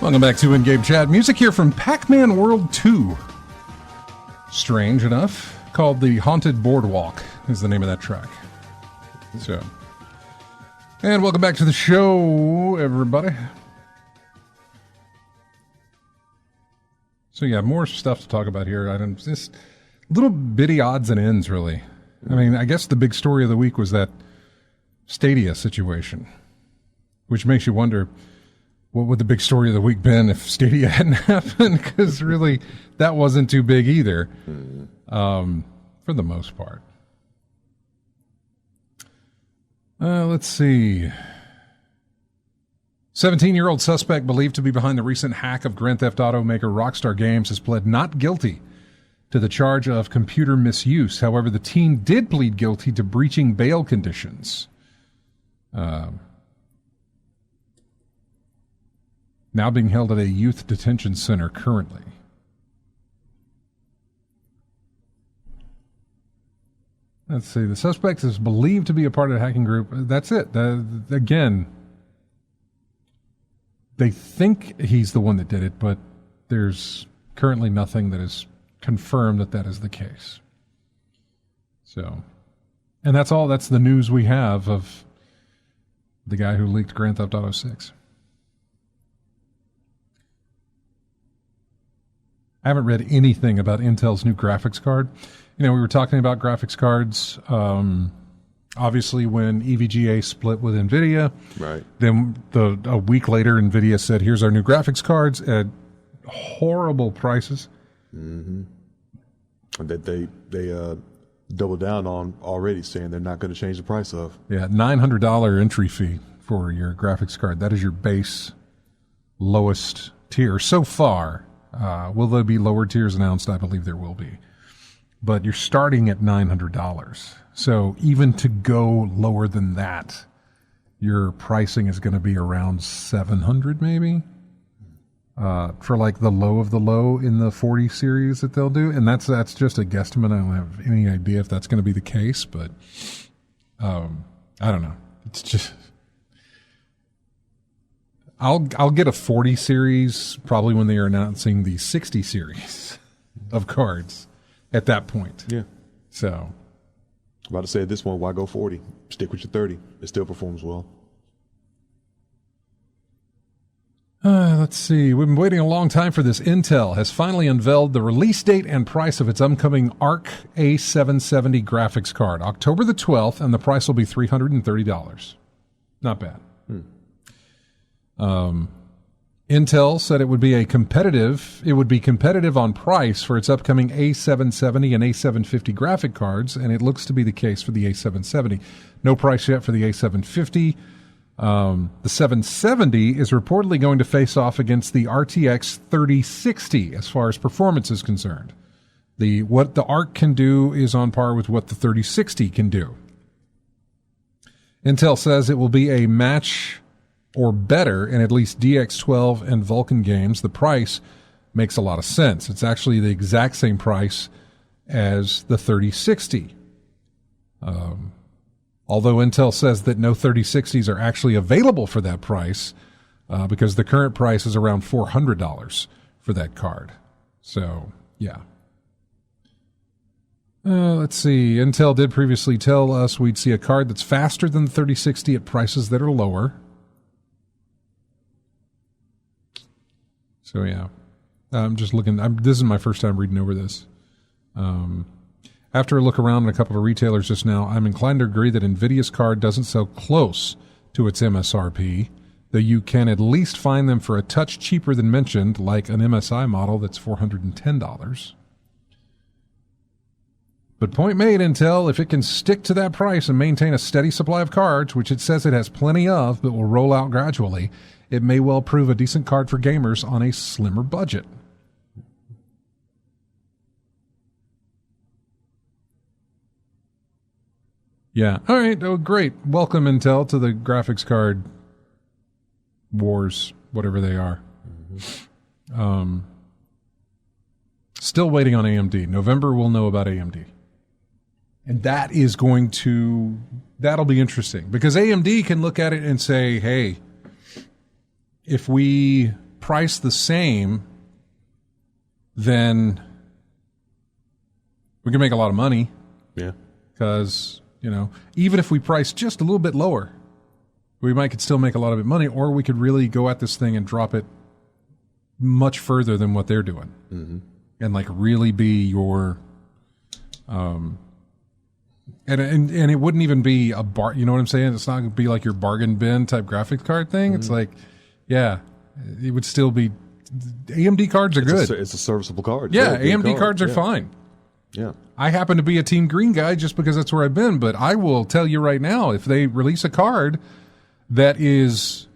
Welcome back to In-Game Chat. Music here from Pac-Man World 2. Strange enough, called the Haunted Boardwalk is the name of that track. So, and welcome back to the show, everybody. So yeah, more stuff to talk about here. Just little bitty odds and ends, really. I mean, I guess the big story of the week was that Stadia situation, which makes you wonder, what would the big story of the week been if Stadia hadn't happened? Because really, that wasn't too big either, for the most part. Let's see. 17-year-old suspect believed to be behind the recent hack of Grand Theft Auto maker Rockstar Games has pled not guilty to the charge of computer misuse. However, the teen did plead guilty to breaching bail conditions. Now being held at a youth detention center currently. Let's see. The suspect is believed to be a part of the hacking group. That's it. Again, they think he's the one that did it, but there's currently nothing that is confirmed that that is the case. So, and that's all. That's the news we have of the guy who leaked Grand Theft Auto 6. I haven't read anything about Intel's new graphics card. You know, we were talking about graphics cards. Obviously, when EVGA split with NVIDIA, right? Then a week later, NVIDIA said, "Here's our new graphics cards at horrible prices." Mm-hmm. That they doubled down on already, saying they're not going to change the price of. Yeah, $900 entry fee for your graphics card. That is your base lowest tier so far. Will there be lower tiers announced? I believe there will be. But you're starting at $900. So even to go lower than that, your pricing is going to be around $700 maybe. For like the low of the low in the 40 series that they'll do. And that's just a guesstimate. I don't have any idea if that's going to be the case, but I don't know. It's just... I'll get a 40 series probably when they are announcing the 60 series of cards at that point. Yeah. So. About to say this one, why go 40? Stick with your 30. It still performs well. Let's see. We've been waiting a long time for this. Intel has finally unveiled the release date and price of its upcoming Arc A770 graphics card. October the 12th, and the price will be $330. Not bad. Intel said it would be competitive on price for its upcoming A770 and A750 graphic cards, and it looks to be the case for the A770. No price yet for the A750. The 770 is reportedly going to face off against the RTX 3060 as far as performance is concerned. What the Arc can do is on par with what the 3060 can do. Intel says it will be a match or better in at least DX12 and Vulkan games. The price makes a lot of sense. It's actually the exact same price as the 3060. Although Intel says that no 3060s are actually available for that price because the current price is around $400 for that card. So, yeah. Let's see. Intel did previously tell us we'd see a card that's faster than the 3060 at prices that are lower. So, yeah, I'm just looking. This is my first time reading over this. After a look around at a couple of retailers just now, I'm inclined to agree that NVIDIA's card doesn't sell close to its MSRP, though you can at least find them for a touch cheaper than mentioned, like an MSI model that's $410. But point made, Intel, if it can stick to that price and maintain a steady supply of cards, which it says it has plenty of but will roll out gradually, it may well prove a decent card for gamers on a slimmer budget. Yeah. All right. Oh, great. Welcome, Intel, to the graphics card wars, whatever they are. Mm-hmm. Still waiting on AMD. November, we'll know about AMD. And that'll be interesting because AMD can look at it and say, hey, if we price the same, then we can make a lot of money. Yeah. Because, even if we price just a little bit lower, we could still make a lot of it money, or we could really go at this thing and drop it much further than what they're doing. Mm-hmm. And really be your, and it wouldn't even be a you know what I'm saying? It's not going to be like your bargain bin type graphics card thing. Mm-hmm. It's like, yeah, it would still be, AMD cards are good. It's a serviceable card. Yeah, AMD cards are fine. Yeah. I happen to be a Team Green guy just because that's where I've been, but I will tell you right now, if they release a card that is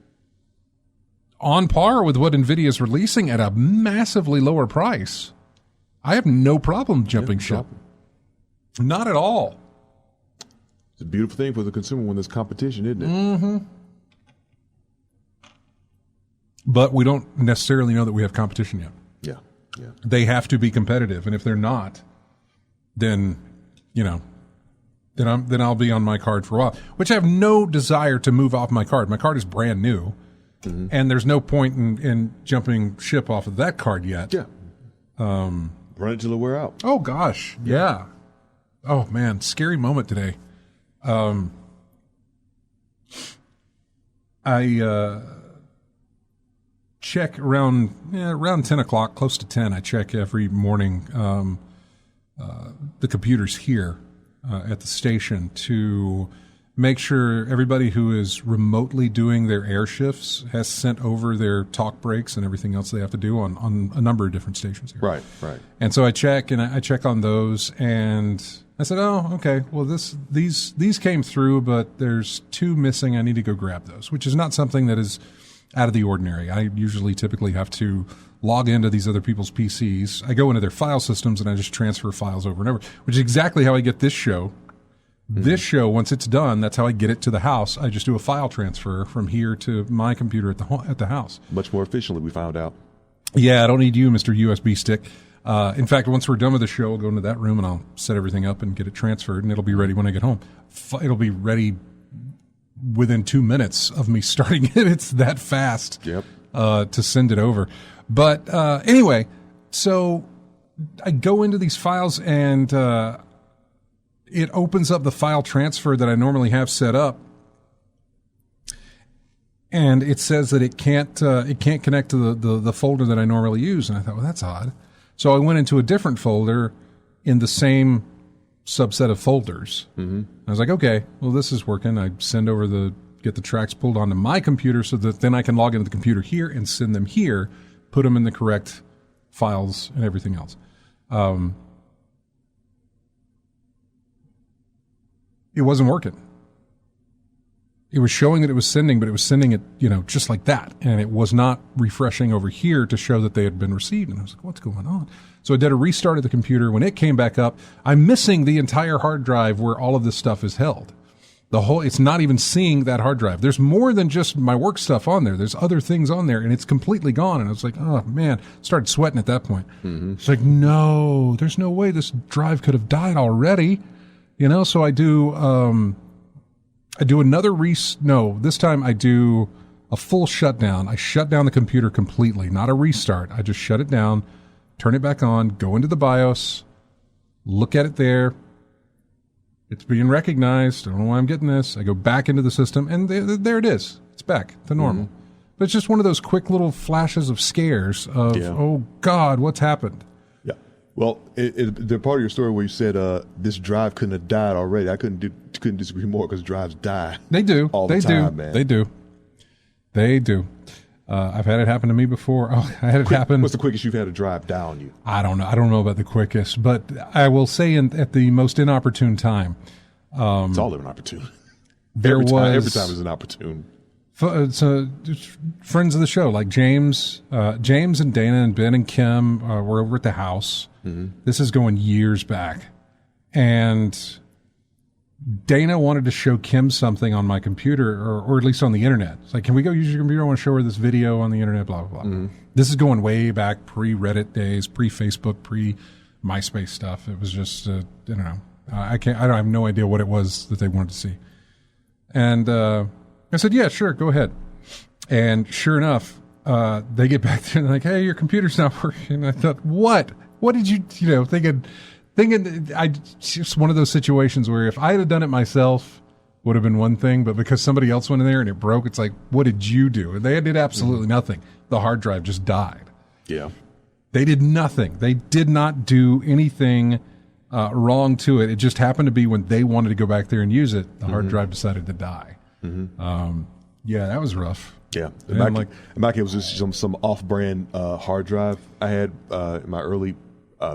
on par with what NVIDIA is releasing at a massively lower price, I have no problem jumping ship. Not at all. It's a beautiful thing for the consumer when there's competition, isn't it? Mm-hmm. But we don't necessarily know that we have competition yet. Yeah. Yeah. They have to be competitive, and if they're not, then then I'll be on my card for a while, which I have no desire to move off my card. My card is brand new, and there's no point in jumping ship off of that card yet. Yeah. Run it till it wear out. Oh, gosh. Yeah. Oh, man. Scary moment today. I check around 10 o'clock, close to 10. I check every morning the computers here at the station to make sure everybody who is remotely doing their air shifts has sent over their talk breaks and everything else they have to do on a number of different stations here. Right. And so I check on those, and I said, oh, okay, well, these came through, but there's 2 missing. I need to go grab those, which is not something that is out of the ordinary. I usually typically have to log into these other people's PCs. I go into their file systems and I just transfer files over and over, which is exactly how I get this show. Mm-hmm. This show, once it's done, that's how I get it to the house. I just do a file transfer from here to my computer at the house. Much more efficiently, we found out. Yeah, I don't need you, Mr. USB stick. In fact, once we're done with the show, I'll go into that room and I'll set everything up and get it transferred, and it'll be ready when I get home. It'll be ready within 2 minutes of me starting it. It's that fast. Yep. To send it over. But anyway, so I go into these files, and it opens up the file transfer that I normally have set up, and it says that it can't connect to the folder that I normally use. And I thought, well, that's odd. So I went into a different folder in the same subset of folders. Mm-hmm. I was like, okay, well, this is working. I get the tracks pulled onto my computer so that then I can log into the computer here and send them here, put them in the correct files and everything else. It wasn't working. It was showing that it was sending, but it was sending it, just like that. And it was not refreshing over here to show that they had been received. And I was like, what's going on? So I did a restart of the computer. When it came back up, I'm missing the entire hard drive where all of this stuff is held. It's not even seeing that hard drive. There's more than just my work stuff on there. There's other things on there, and it's completely gone. And I was like, oh, man, started sweating at that point. Mm-hmm. It's like, no, there's no way this drive could have died already. So I do another this time I do a full shutdown. I shut down the computer completely, not a restart. I just shut it down, turn it back on, go into the BIOS, look at it there. It's being recognized. I don't know why I'm getting this. I go back into the system, and there it is. It's back to normal. Mm-hmm. But it's just one of those quick little flashes of scares of, oh, God, what's happened? Yeah. Well, the part of your story where you said this drive couldn't have died already, I couldn't disagree more, because drives die. They do. All the time, man. They do. I've had it happen to me before. Oh, I had it happen. What's the quickest you've had a drive die on you? I don't know. I don't know about the quickest, but I will say at the most inopportune time. It's all inopportune. Every time is inopportune. So friends of the show, like James and Dana and Ben and Kim were over at the house. Mm-hmm. This is going years back. And Dana wanted to show Kim something on my computer, or at least on the internet. It's like, can we go use your computer? I want to show her this video on the internet, blah, blah, blah. Mm-hmm. This is going way back, pre-Reddit days, pre-Facebook, pre-MySpace stuff. It was just, I don't know. I have no idea what it was that they wanted to see. And I said, yeah, sure, go ahead. And sure enough, they get back there and they're like, hey, your computer's not working. I thought, what? What did you, thinking, it's just one of those situations where if I had done it myself, would have been one thing, but because somebody else went in there and it broke, it's like, what did you do? And they did absolutely nothing. The hard drive just died. Yeah. They did nothing. They did not do anything wrong to it. It just happened to be when they wanted to go back there and use it, the hard drive decided to die. Yeah, that was rough. Yeah. In my case, it was just some off-brand hard drive I had in my early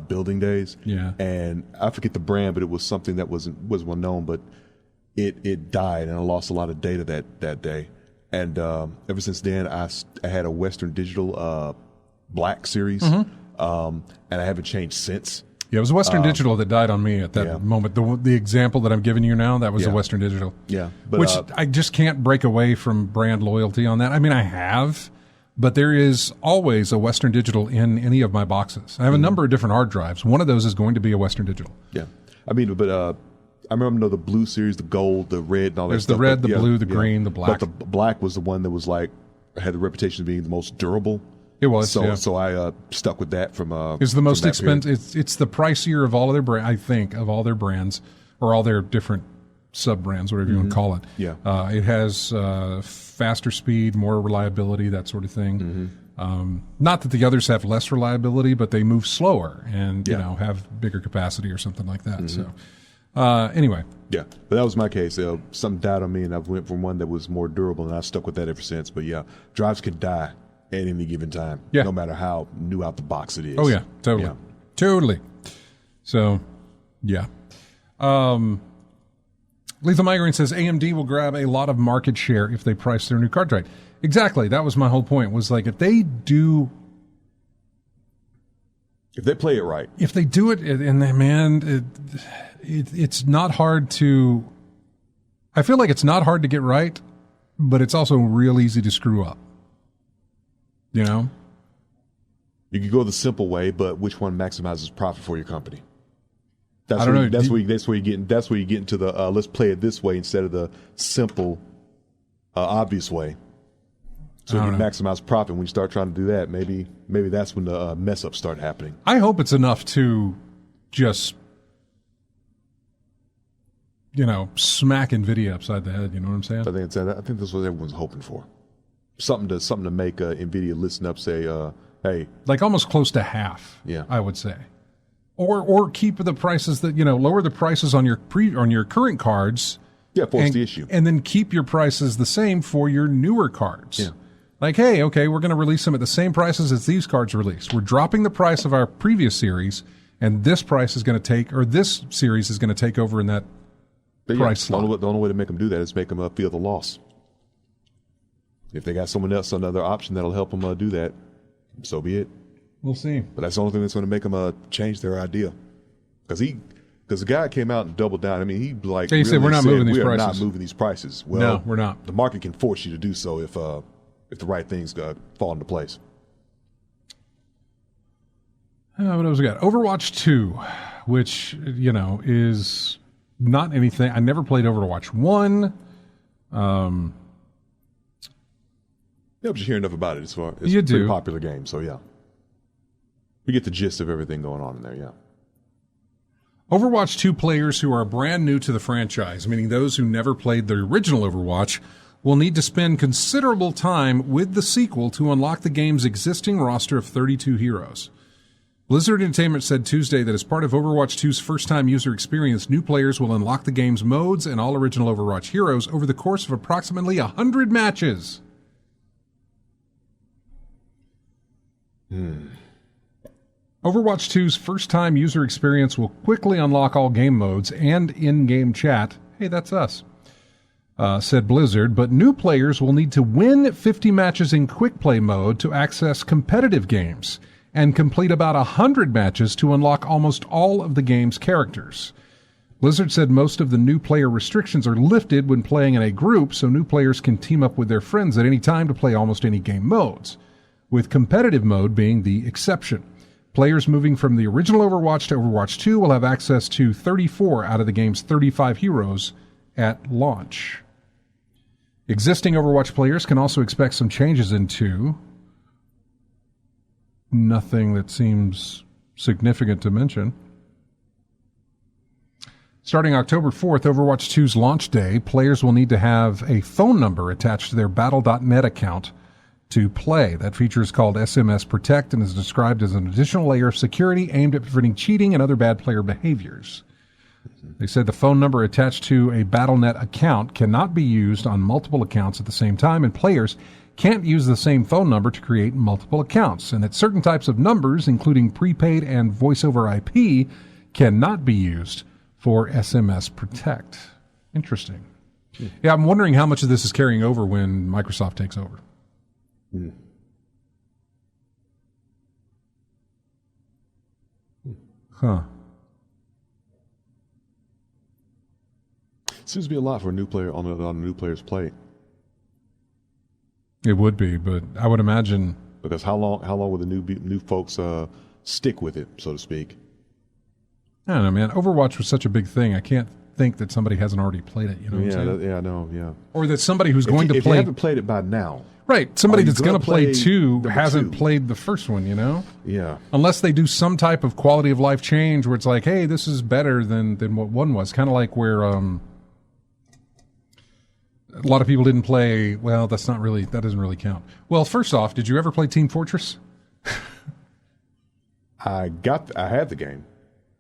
building days. Yeah. And I forget the brand, but it was something that wasn't well known, but it died, and I lost a lot of data that day. And ever since then, I had a Western Digital Black series, and I haven't changed since. Yeah, it was Western Digital that died on me at that moment. The example that I'm giving you now, that was a Western Digital. Yeah. But, which I just can't break away from brand loyalty on that. I mean, I have, but there is always a Western Digital in any of my boxes. I have a number of different hard drives. One of those is going to be a Western Digital. Yeah. I mean, but I remember the blue series, the gold, the red, and all that There's stuff. There's the red, the blue, the green, the black. But the black was the one that was had the reputation of being the most durable. It was, so I stuck with that from. It's the most expensive. It's the pricier of all of their brands. I think of all their brands or all their different sub brands, whatever you want to call it. Yeah. It has faster speed, more reliability, that sort of thing. Not that the others have less reliability, but they move slower and have bigger capacity or something like that. So anyway. Yeah, but that was my case. Something died on me, and I went from one that was more durable, and I stuck with that ever since. But yeah, drives can die at any given time, no matter how new out the box it is. Oh, yeah, totally. Yeah. Totally. So, yeah. Lethal Migraine says AMD will grab a lot of market share if they price their new card right. Exactly. That was my whole point, was like if they do... If they play it right. If they do it, and man, it's not hard to... I feel like it's not hard to get right, but it's also real easy to screw up. You know? You could go the simple way, but which one maximizes profit for your company? I don't know. That's where you get into the let's play it this way instead of the simple, obvious way. So you maximize profit. When you start trying to do that, maybe that's when the mess ups start happening. I hope it's enough to just, smack NVIDIA upside the head. You know what I'm saying? I think that's what everyone's hoping for. Something to make NVIDIA listen up, say, hey. Like almost close to half, I would say. Or keep the prices that, lower the prices on your current cards. Yeah, force the issue. And then keep your prices the same for your newer cards. Yeah. Like, hey, okay, we're going to release them at the same prices as these cards released. We're dropping the price of our previous series, and this price is going to take, or this series is going to take over in that price slot. The only way to make them do that is make them feel the loss. If they got someone else, another option that'll help them do that, so be it. We'll see. But that's the only thing that's going to make them change their idea. Because the guy came out and doubled down. I mean, he he said, we're not moving these prices. We're not moving these prices. Well, no, we're not. The market can force you to do so if the right things fall into place. What else we got? Overwatch 2, which, is not anything. I never played Overwatch 1. Yeah, but you hear enough about it. It's a pretty popular game, so yeah. You get the gist of everything going on in there, yeah. Overwatch 2 players who are brand new to the franchise, meaning those who never played the original Overwatch, will need to spend considerable time with the sequel to unlock the game's existing roster of 32 heroes. Blizzard Entertainment said Tuesday that as part of Overwatch 2's first-time user experience, new players will unlock the game's modes and all original Overwatch heroes over the course of approximately 100 matches. Overwatch 2's first-time user experience will quickly unlock all game modes and in-game chat. Hey, that's us. Said Blizzard, but new players will need to win 50 matches in quick play mode to access competitive games and complete about 100 matches to unlock almost all of the game's characters. Blizzard said most of the new player restrictions are lifted when playing in a group, so new players can team up with their friends at any time to play almost any game modes, with competitive mode being the exception. Players moving from the original Overwatch to Overwatch 2 will have access to 34 out of the game's 35 heroes at launch. Existing Overwatch players can also expect some changes in 2. nothing that seems significant to mention. Starting October 4th, Overwatch 2's launch day, players will need to have a phone number attached to their Battle.net account to play. That feature is called SMS Protect and is described as an additional layer of security aimed at preventing cheating and other bad player behaviors. They said the phone number attached to a Battle.net account cannot be used on multiple accounts at the same time, and players can't use the same phone number to create multiple accounts, and that certain types of numbers, including prepaid and voice over IP, cannot be used for SMS Protect. Interesting. Yeah, I'm wondering how much of this is carrying over when Microsoft takes over. Huh. Seems to be a lot for a new player on a new player's plate. It would be, but I would imagine because how long will the new folks stick with it, so to speak? I don't know, man. Overwatch was such a big thing. I can't think that somebody hasn't already played it. You know what I'm saying? I know. Yeah. Or that somebody who's going to if play. you haven't played it by now, right? Somebody that's going to play number 2 hasn't two? played the first one. You know? Yeah. Unless they do some type of quality of life change where it's like, hey, this is better than what 1 was. Kind of like where a lot of people didn't play. Well, that doesn't really count. Well, first off, did you ever play Team Fortress? I had the game,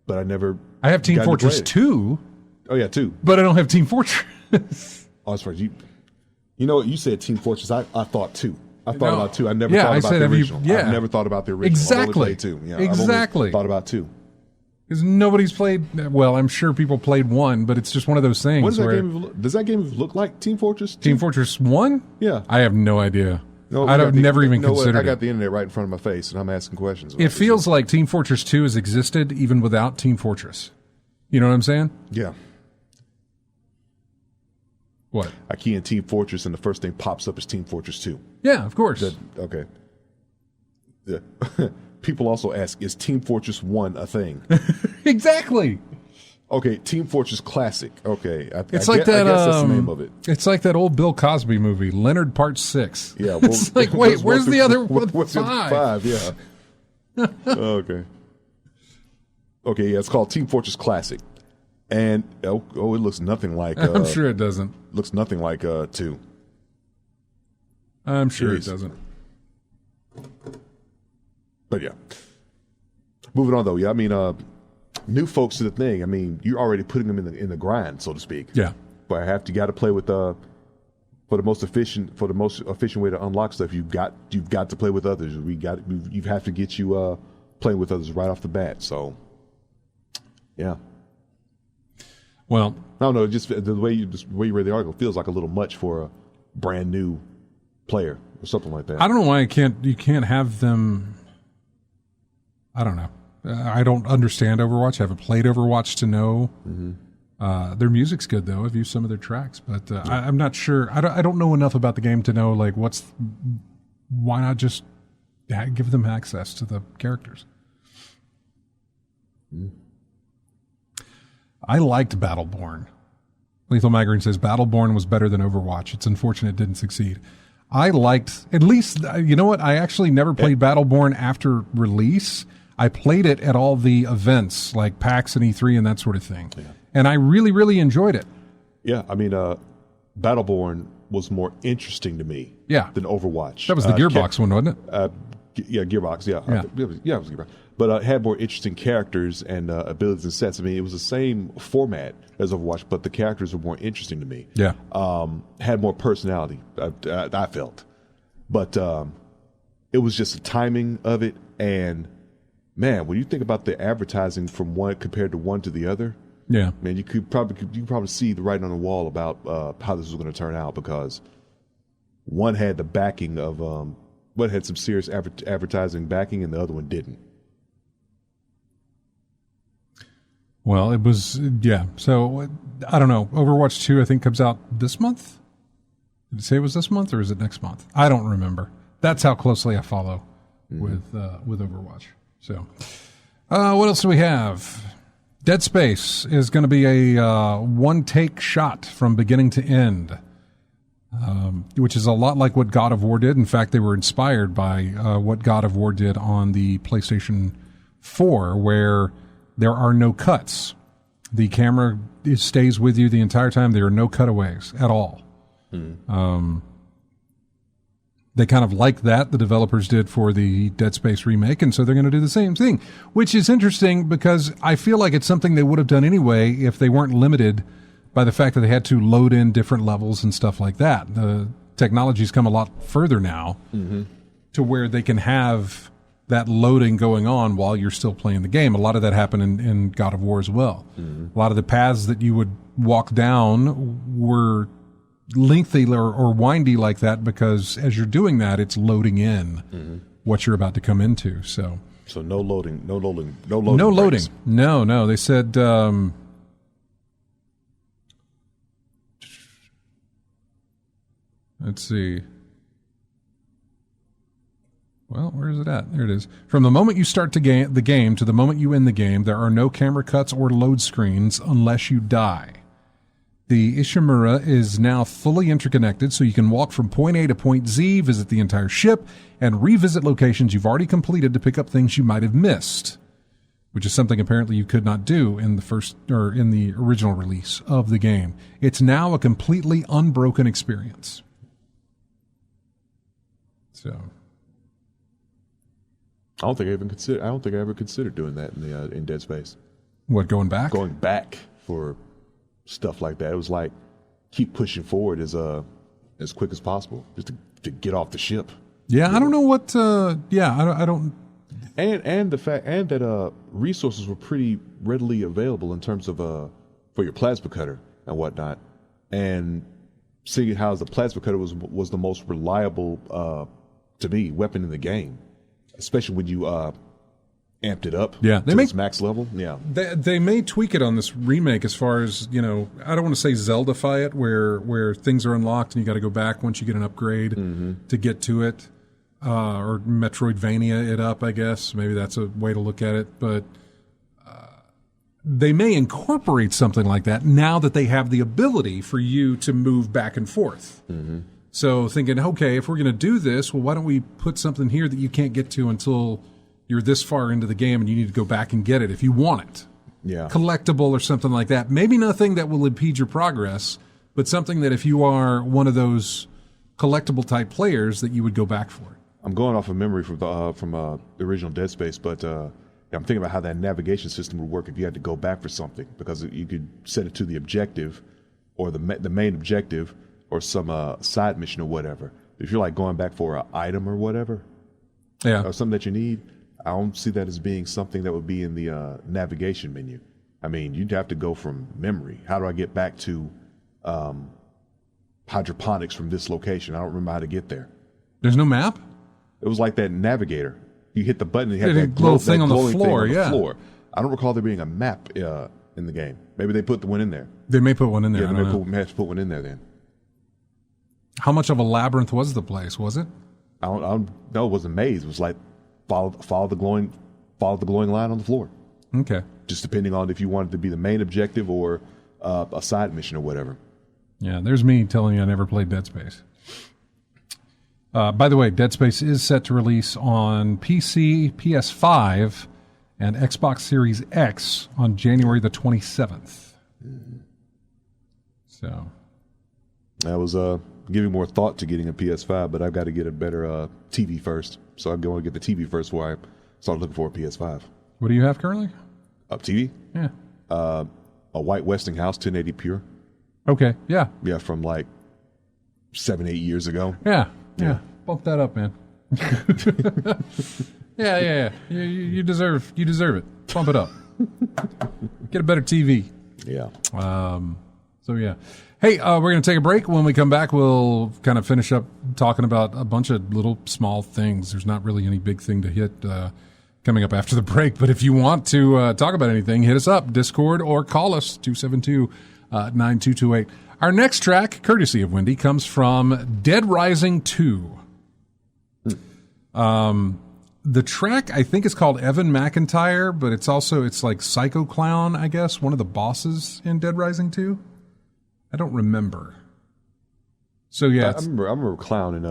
but I never. I have Team Fortress 2. Oh yeah, 2. But I don't have Team Fortress. Oh, as far as you know what, you said Team Fortress. I thought 2. I thought about 2. I never Yeah, thought I about said, the have you- original. yeah. I've never thought about the original. Exactly. I've only played 2. Yeah, Exactly. I've only thought about 2. Because nobody's played. Well, I'm sure people played 1, but it's just one of those things. What does that where game? Does that game look like Team Fortress 2? Team Fortress 1? Yeah. I have no idea. No, I've never even considered I got it. the internet right in front of my face, and I'm asking questions. It feels like Team Fortress 2 has existed even without Team Fortress. You know what I'm saying? Yeah. What? I key in Team Fortress, and the first thing pops up is Team Fortress 2. Yeah, of course. Okay. Yeah. People also ask, is Team Fortress 1 a thing? Exactly. Okay, Team Fortress Classic. Okay. I guess that. that's the name of it. It's like that old Bill Cosby movie, Leonard Part 6. Yeah. Well, It's like, wait, where's the other what's 5? 5? Yeah. Okay. Okay, yeah, it's called Team Fortress Classic. And, it looks nothing like... I'm sure it doesn't. Looks nothing like 2. I'm sure Jeez. it doesn't. But yeah. Moving on, though. Yeah, I mean, new folks to the thing. I mean, you're already putting them in the grind, so to speak. Yeah. But you got to play with for the most efficient way to unlock stuff. You've got to play with others. You have to get you playing with others right off the bat. So, yeah. Well, I don't know. Just the way you read the article feels like a little much for a brand new player or something like that. I don't know why you can't have them. I don't know. I don't understand Overwatch. I haven't played Overwatch to know. Mm-hmm. Their music's good though. I've used some of their tracks, but I'm not sure. I don't know enough about the game to know like why not just give them access to the characters. Mm. I liked Battleborn. Lethal Migraine says Battleborn was better than Overwatch. It's unfortunate it didn't succeed. I liked, at least, you know what? I actually never played Battleborn after release. I played it at all the events, like PAX and E3 and that sort of thing. Yeah. And I really, really enjoyed it. Yeah, I mean, Battleborn was more interesting to me than Overwatch. That was the Gearbox one, wasn't it? Yeah, Gearbox, yeah. It was Gearbox. But it had more interesting characters and abilities and sets. I mean, it was the same format as Overwatch, but the characters were more interesting to me. Yeah. Had more personality, I felt. But it was just the timing of it. And, man, when you think about the advertising from one compared to one to the other, yeah, man, you could probably see the writing on the wall about how this was going to turn out, because one had the backing of one had some serious advertising backing, and the other one didn't. Well, it was, yeah. So, I don't know. Overwatch 2, I think, comes out this month? Did it say it was this month, or is it next month? I don't remember. That's how closely I follow with Overwatch. So, what else do we have? Dead Space is going to be a one-take shot from beginning to end. which is a lot like what God of War did. In fact, they were inspired by what God of War did on the PlayStation 4, where there are no cuts. The camera stays with you the entire time. There are no cutaways at all. They kind of like that, the developers did for the Dead Space remake, and so they're going to do the same thing, which is interesting because I feel like it's something they would have done anyway if they weren't limited by the fact that they had to load in different levels and stuff like that. The technology's come a lot further now to where they can have that loading going on while you're still playing the game. A lot of that happened in God of War as well. A lot of the paths that you would walk down were lengthy or windy like that because as you're doing that, it's loading in what you're about to come into. So no loading. No loading. No. They said, let's see. Well, where is it at? There it is. From the moment you start the game to the moment you end the game, there are no camera cuts or load screens unless you die. The Ishimura is now fully interconnected, so you can walk from point A to point Z, visit the entire ship, and revisit locations you've already completed to pick up things you might have missed, which is something apparently you could not do in the original release of the game. It's now a completely unbroken experience. So, I don't think I ever considered doing that in Dead Space. What, going back? Going back for stuff like that. It was like keep pushing forward as quick as possible, just to get off the ship. Yeah, I don't know what. I don't. And the fact that resources were pretty readily available in terms of for your plasma cutter and whatnot, and seeing how the plasma cutter was the most reliable to me weapon in the game, especially when you amped it up to its max level. Yeah, they may tweak it on this remake as far as, I don't want to say Zelda-fy it, where things are unlocked and you got to go back once you get an upgrade to get to it, or Metroidvania it up, I guess. Maybe that's a way to look at it, but they may incorporate something like that now that they have the ability for you to move back and forth. So thinking, okay, if we're going to do this, well, why don't we put something here that you can't get to until you're this far into the game and you need to go back and get it if you want it. Yeah. Collectible or something like that. Maybe nothing that will impede your progress, but something that if you are one of those collectible type players that you would go back for. I'm going off of memory from the original Dead Space, but I'm thinking about how that navigation system would work if you had to go back for something, because you could set it to the objective or the main objective or some side mission or whatever. If you're like going back for an item or whatever, or something that you need, I don't see that as being something that would be in the navigation menu. I mean, you'd have to go from memory. How do I get back to hydroponics from this location? I don't remember how to get there. There's no map? It was like that navigator. You hit the button and you had that little thing on the floor. Floor. I don't recall there being a map in the game. Maybe they put the one in there. They may put one in there. Yeah, they may have to put one in there then. How much of a labyrinth was the place? Was it? I don't know. It was a maze. It was like follow the glowing line on the floor. Okay. Just depending on if you wanted to be the main objective or a side mission or whatever. Yeah, there's me telling you I never played Dead Space. By the way, Dead Space is set to release on PC, PS5, and Xbox Series X on January the 27th. So, I was giving more thought to getting a PS5, but I've got to get a better TV first. So I'm going to get the TV first before I start looking for a PS5. What do you have currently? A TV? Yeah. A white Westinghouse 1080 pure. Okay, yeah. Yeah, from like 7-8 years ago. Yeah. Bump that up, man. Yeah. You deserve it. Bump it up. Get a better TV. Yeah. So yeah. Hey, we're going to take a break. When we come back, we'll kind of finish up talking about a bunch of little small things. There's not really any big thing to hit coming up after the break. But if you want to talk about anything, hit us up, Discord, or call us, 272-9228. Our next track, courtesy of Wendy, comes from Dead Rising 2. The track, I think, is called Evan McIntyre, but it's like Psycho Clown, I guess, one of the bosses in Dead Rising 2. I don't remember. So yeah, I remember Clown in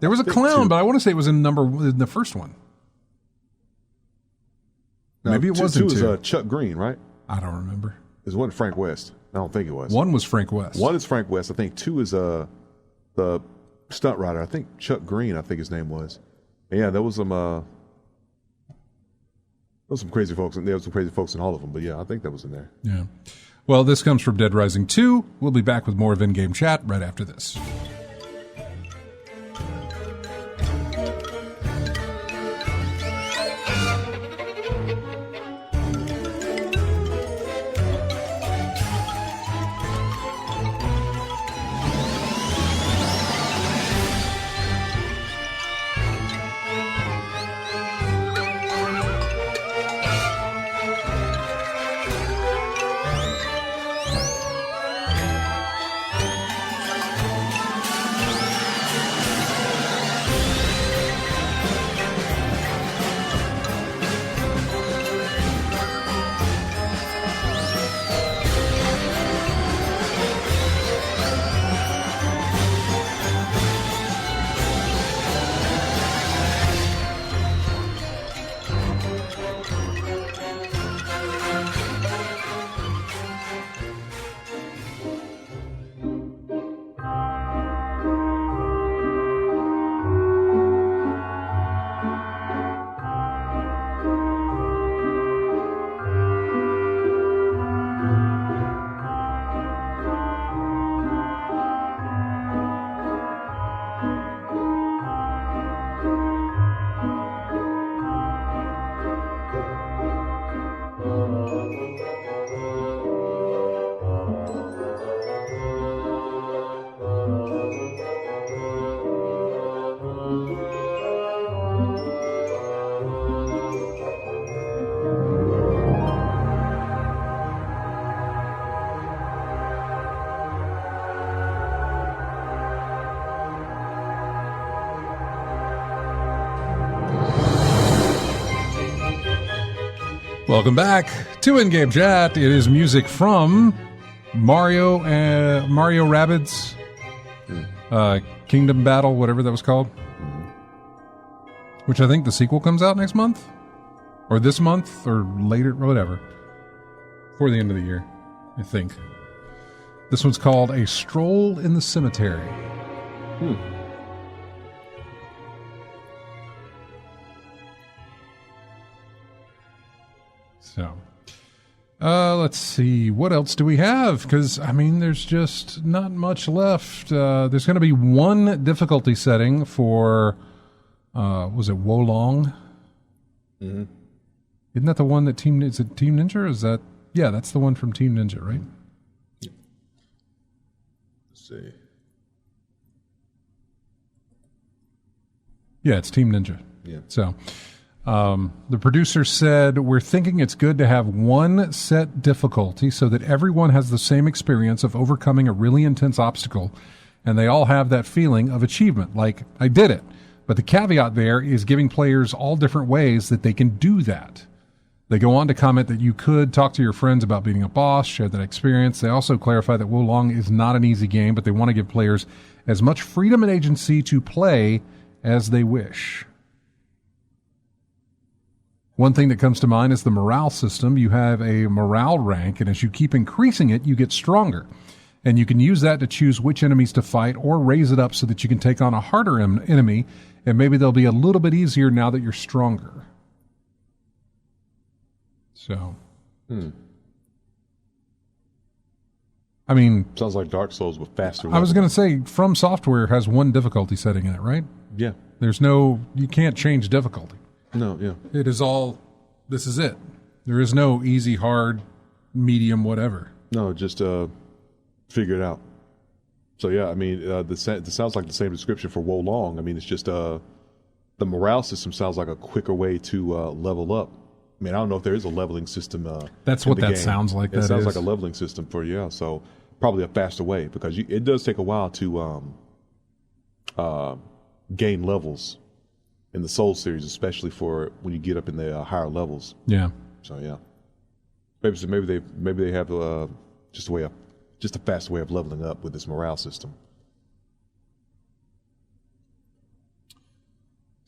there was a clown, but I want to say it was in the first one. Maybe it wasn't 2 two. is Chuck Green, right? I don't remember. It wasn't Frank West. I don't think it was. One was Frank West. 1 is Frank West. I think 2 is the stunt rider. I think Chuck Green. I think his name was. And yeah, there was some crazy folks, and there was some crazy folks in all of them. But yeah, I think that was in there. Yeah. Well, this comes from Dead Rising 2. We'll be back with more of in-game chat right after this. Welcome back to In-Game Chat. It is music from Mario Rabbids Kingdom Battle, whatever that was called. Which I think the sequel comes out next month? Or this month, or later, whatever. Before the end of the year, I think. This one's called A Stroll in the Cemetery. So, let's see. What else do we have? Because, I mean, there's just not much left. There's going to be one difficulty setting for, was it Wolong? Mm-hmm. Isn't that the one that is it Team Ninja? Or is that, yeah, that's the one from Team Ninja, right? Let's see. Yeah, it's Team Ninja. Yeah. So, the producer said, we're thinking it's good to have one set difficulty so that everyone has the same experience of overcoming a really intense obstacle, and they all have that feeling of achievement, like, I did it. But the caveat there is giving players all different ways that they can do that. They go on to comment that you could talk to your friends about beating a boss, share that experience. They also clarify that Wolong is not an easy game, but they want to give players as much freedom and agency to play as they wish. One thing that comes to mind is the morale system. You have a morale rank, and as you keep increasing it, you get stronger. And you can use that to choose which enemies to fight or raise it up so that you can take on a harder enemy, and maybe they'll be a little bit easier now that you're stronger. So, I mean... Sounds like Dark Souls with faster I was going to say, From Software has one difficulty setting in it, right? Yeah. There's no... You can't change difficulty. No, yeah. It is all... This is it. There is no easy, hard, medium, whatever. No, just figure it out. So yeah, I mean, this sounds like the same description for Wolong. I mean, it's just the morale system sounds like a quicker way to level up. I mean, I don't know if there is a leveling system. That's what that sounds like. It sounds like a leveling system for you. Yeah, so probably a faster way because it does take a while to gain levels in the Soul series, especially for when you get up in the higher levels. Yeah. So yeah, maybe they have just a faster way of leveling up with this morale system.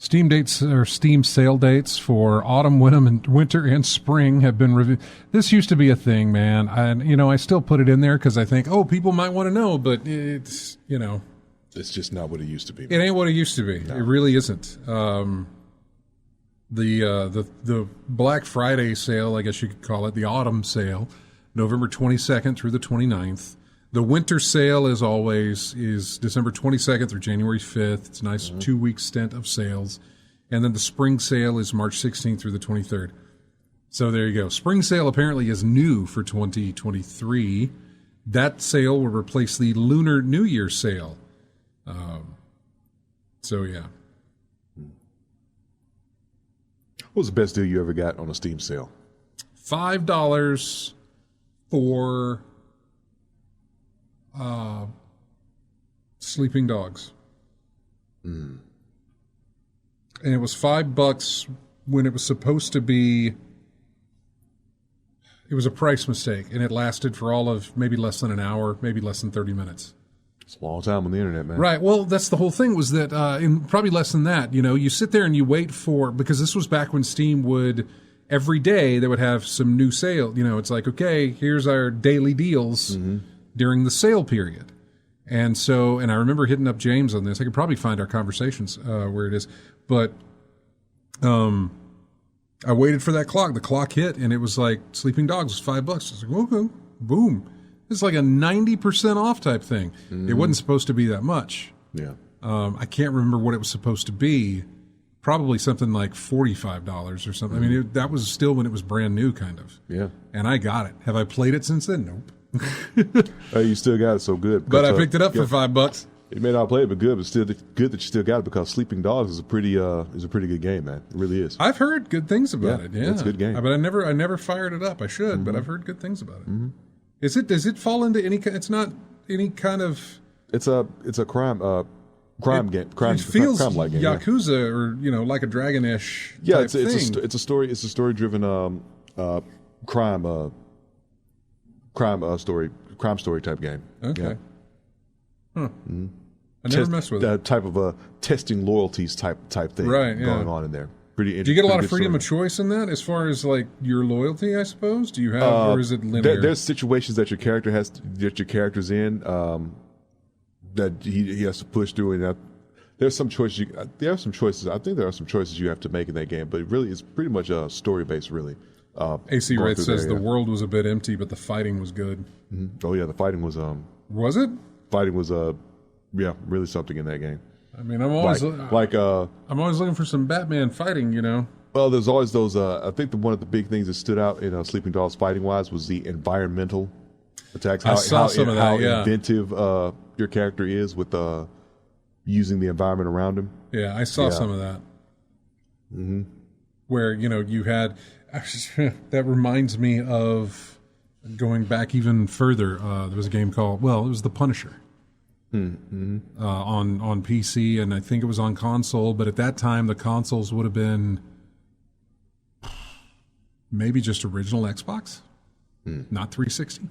Steam dates or Steam sale dates for autumn, winter, and spring have been reviewed. This used to be a thing, man. I still put it in there because I think, people might want to know, but it's, It's just not what it used to be. it ain't what it used to be. No. It really isn't. The Black Friday sale, I guess you could call it, the autumn sale, November 22nd through the 29th. The winter sale, as always, is December 22nd through January 5th. It's a nice 2-week stint of sales. And then the spring sale is March 16th through the 23rd. So there you go. Spring sale apparently is new for 2023. That sale will replace the Lunar New Year sale. So, yeah. What was the best deal you ever got on a Steam sale? $5 for Sleeping Dogs. And it was $5 when it was supposed to be. It was a price mistake, and it lasted for all of maybe less than an hour, maybe less than 30 minutes. It's a long time on the internet, man. Right. Well, that's the whole thing, was that in probably less than that, you sit there and you wait for, because this was back when Steam would, every day they would have some new sale. It's like, okay, here's our daily deals during the sale period. And so, and I remember hitting up James on this. I could probably find our conversations where it is. But I waited for that clock. The clock hit, and it was like Sleeping Dogs was $5. I was like, okay, boom. It's like a 90% off type thing. It wasn't supposed to be that much. Yeah. I can't remember what it was supposed to be. Probably something like $45 or something. I mean, that was still when it was brand new, kind of. Yeah. And I got it. Have I played it since then? Nope. You still got it, so good. But I picked it up for $5. You may not play it, but good. But still, good that you still got it, because Sleeping Dogs is a pretty good game, man. It really is. I've heard good things about it. Yeah, it's a good game. But I never fired it up. I should, but I've heard good things about it. Does it fall into any? It's not any kind of. It's a crime game. It feels crime-like game. Yakuza or like a Dragon-ish. Yeah, type thing. it's a story. It's a story-driven crime story type game. Okay. Yeah. Huh. I never messed with it. That type of testing loyalties type thing going on in there. Pretty interesting. Do you get a lot of freedom of choice in that, as far as like your loyalty? I suppose. Do you have, or is it linear? There's situations that your character's in that he has to push through, and there's some choices. There are some choices. I think there are some choices you have to make in that game, but it really is pretty much story based, really. AC Red says the world was a bit empty, but the fighting was good. Mm-hmm. Oh yeah, the fighting was. Was it? Fighting was really something in that game. I mean, I'm always I'm always looking for some Batman fighting. Well, there's always those. I think one of the big things that stood out in Sleeping Dogs fighting wise was the environmental attacks. I saw some of that. How inventive your character is with using the environment around him. Yeah, I saw some of that. Mm-hmm. Where you had that reminds me of going back even further. There was a game called it was The Punisher. On PC, and I think it was on console, but at that time the consoles would have been maybe just original Xbox, not 360.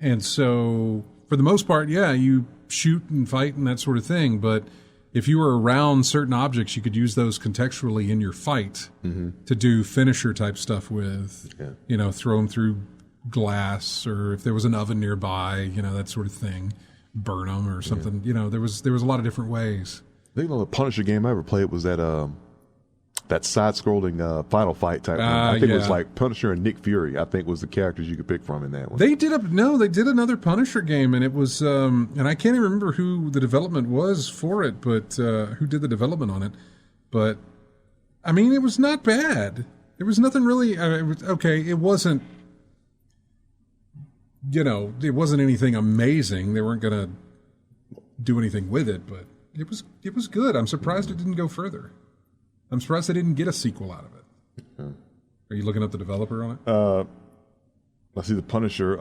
And so for the most part, you shoot and fight and that sort of thing, but if you were around certain objects, you could use those contextually in your fight to do finisher type stuff with, throw them through glass, or if there was an oven nearby, that sort of thing. Burn them or something. There was a lot of different ways. I think the Punisher game I ever played was that side-scrolling final fight type. I think it was like Punisher and Nick Fury. I think was the characters you could pick from in that one. They did another Punisher game, and it was and I can't even remember who the development was for it, but who did the development on it. But I mean, it was not bad. There was nothing really. It was okay. It wasn't. It wasn't anything amazing. They weren't going to do anything with it, but it was good. I'm surprised it didn't go further. I'm surprised they didn't get a sequel out of it. Are you looking up the developer on it? I see the Punisher.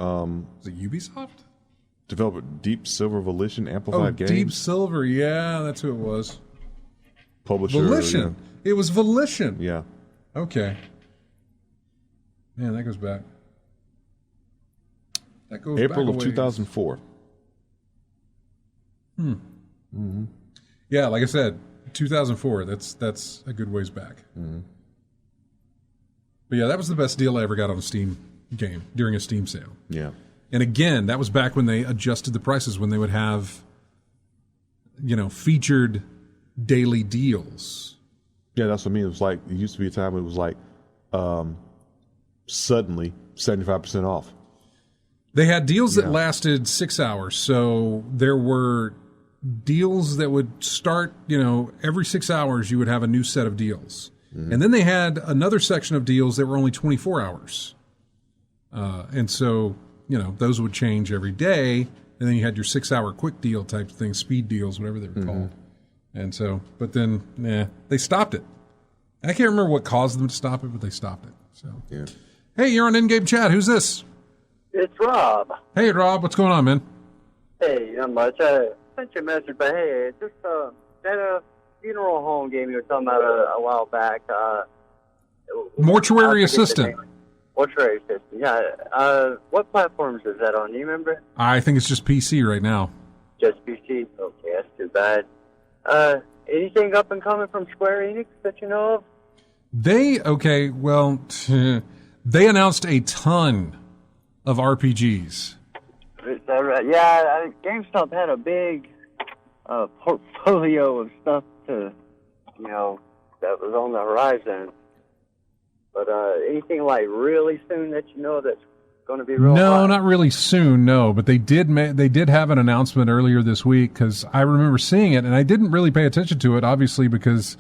Is it Ubisoft? Developer Deep Silver Volition Amplified Games. Deep Silver, yeah, that's who it was. Publisher. Volition. Yeah. It was Volition. Yeah. Okay. Man, that goes back. April of 2004. Yeah, like I said, 2004. That's a good ways back. Mm-hmm. But yeah, that was the best deal I ever got on a Steam game during a Steam sale. Yeah. And again, that was back when they adjusted the prices, when they would have, featured daily deals. Yeah, that's what I mean. It was like, it used to be a time when it was like suddenly 75% off. They had deals that lasted 6 hours. So there were deals that would start, every 6 hours you would have a new set of deals. Mm-hmm. And then they had another section of deals that were only 24 hours. And so, those would change every day. And then you had your 6 hour quick deal type thing, speed deals, whatever they were called. And so, but then, they stopped it. I can't remember what caused them to stop it, but they stopped it. So, yeah. Hey, you're on in-game chat. Who's this? It's Rob. Hey, Rob. What's going on, man? Hey, not much. I sent you a message, but hey, just that funeral home game you were talking about a while back. Mortuary Assistant. Mortuary Assistant, yeah. What platforms is that on? Do you remember? I think it's just PC right now. Just PC? Okay, that's too bad. Anything up and coming from Square Enix that you know of? They announced a ton of RPGs. Is that right? Yeah, GameStop had a big portfolio of stuff that was on the horizon. But anything like really soon that you know that's going to be real? No, hot? not really soon. No, but they did have an announcement earlier this week, because I remember seeing it and I didn't really pay attention to it, obviously, because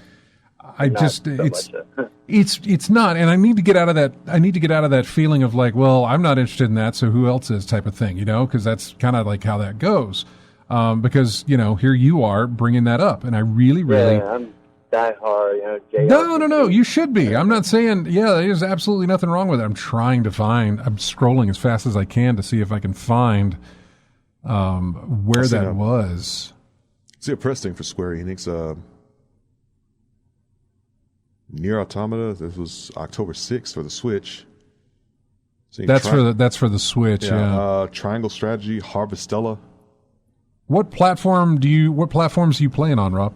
it's not, and I need to get out of that. I need to get out of that feeling of like, well, I'm not interested in that, so who else is, type of thing, because that's kind of like how that goes. Because here you are bringing that up, and I really. I'm die hard, No, you should be. I'm not saying, there's absolutely nothing wrong with it. I'm scrolling as fast as I can to see if I can find where that was. See a press thing for Square Enix. Nier Automata. This was October 6th for the Switch. That's for the Switch. Yeah. Triangle Strategy, Harvestella. What platforms are you playing on, Rob?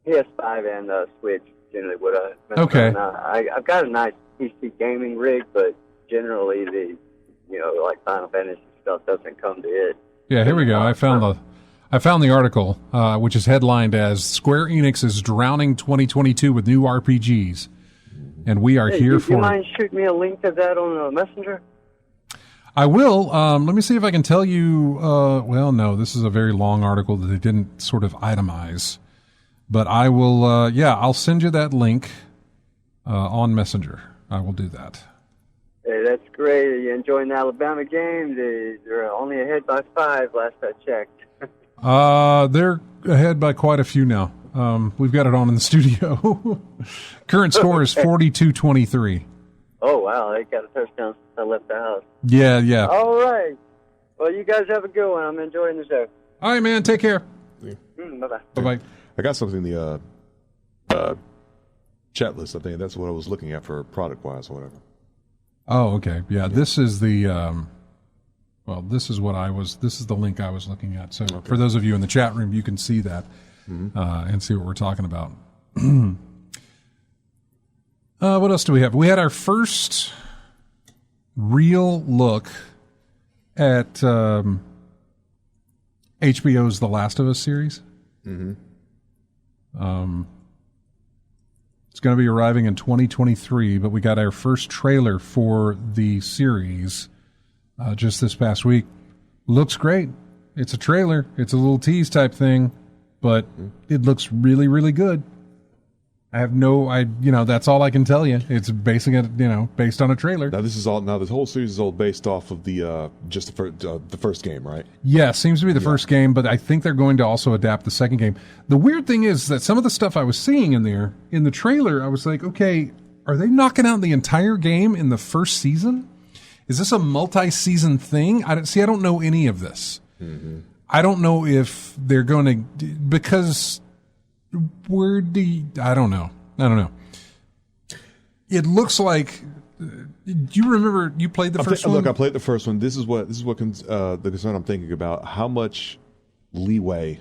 PS5 and Switch generally would okay. I've got a nice PC gaming rig, but generally the like Final Fantasy stuff doesn't come to it. Yeah, here we go. I found the article, which is headlined as "Square Enix is drowning 2022 with new RPGs," and we are here for. Do you mind shooting me a link to that on Messenger? I will. Let me see if I can tell you. Well, no, this is a very long article that they didn't sort of itemize. But I will, I'll send you that link on Messenger. I will do that. Hey, that's great. Are you enjoying the Alabama game? They're only ahead by 5 last I checked. They're ahead by quite a few now. We've got it on in the studio. Current score is 42-23. Oh, wow. They got a touchdown since I left the house. Yeah. All right. Well, you guys have a good one. I'm enjoying the show. All right, man. Take care. Yeah. Bye-bye. Bye-bye. I got something in the chat list. I think that's what I was looking at for product-wise or whatever. Oh, okay. Yeah, this is the this is the link I was looking at. So for those of you in the chat room, you can see that and see what we're talking about. What else do we have? We had our first real look at HBO's The Last of Us series. Mm-hmm. It's going to be arriving in 2023, but we got our first trailer for the series just this past week. Looks great. It's a trailer. It's a little tease type thing, but it looks really, really good. That's all I can tell you. It's basing it, based on a trailer. Now this whole series is all based off of the first game, right? Yeah, seems to be the first game, but I think they're going to also adapt the second game. The weird thing is that some of the stuff I was seeing in the trailer, I was like, okay, are they knocking out the entire game in the first season? Is this a multi-season thing? I don't know any of this. Mm-hmm. I don't know if they're going to, because I don't know. It looks like. Do you remember you played the first one? Look, I played the first one. This is what the concern I'm thinking about. How much leeway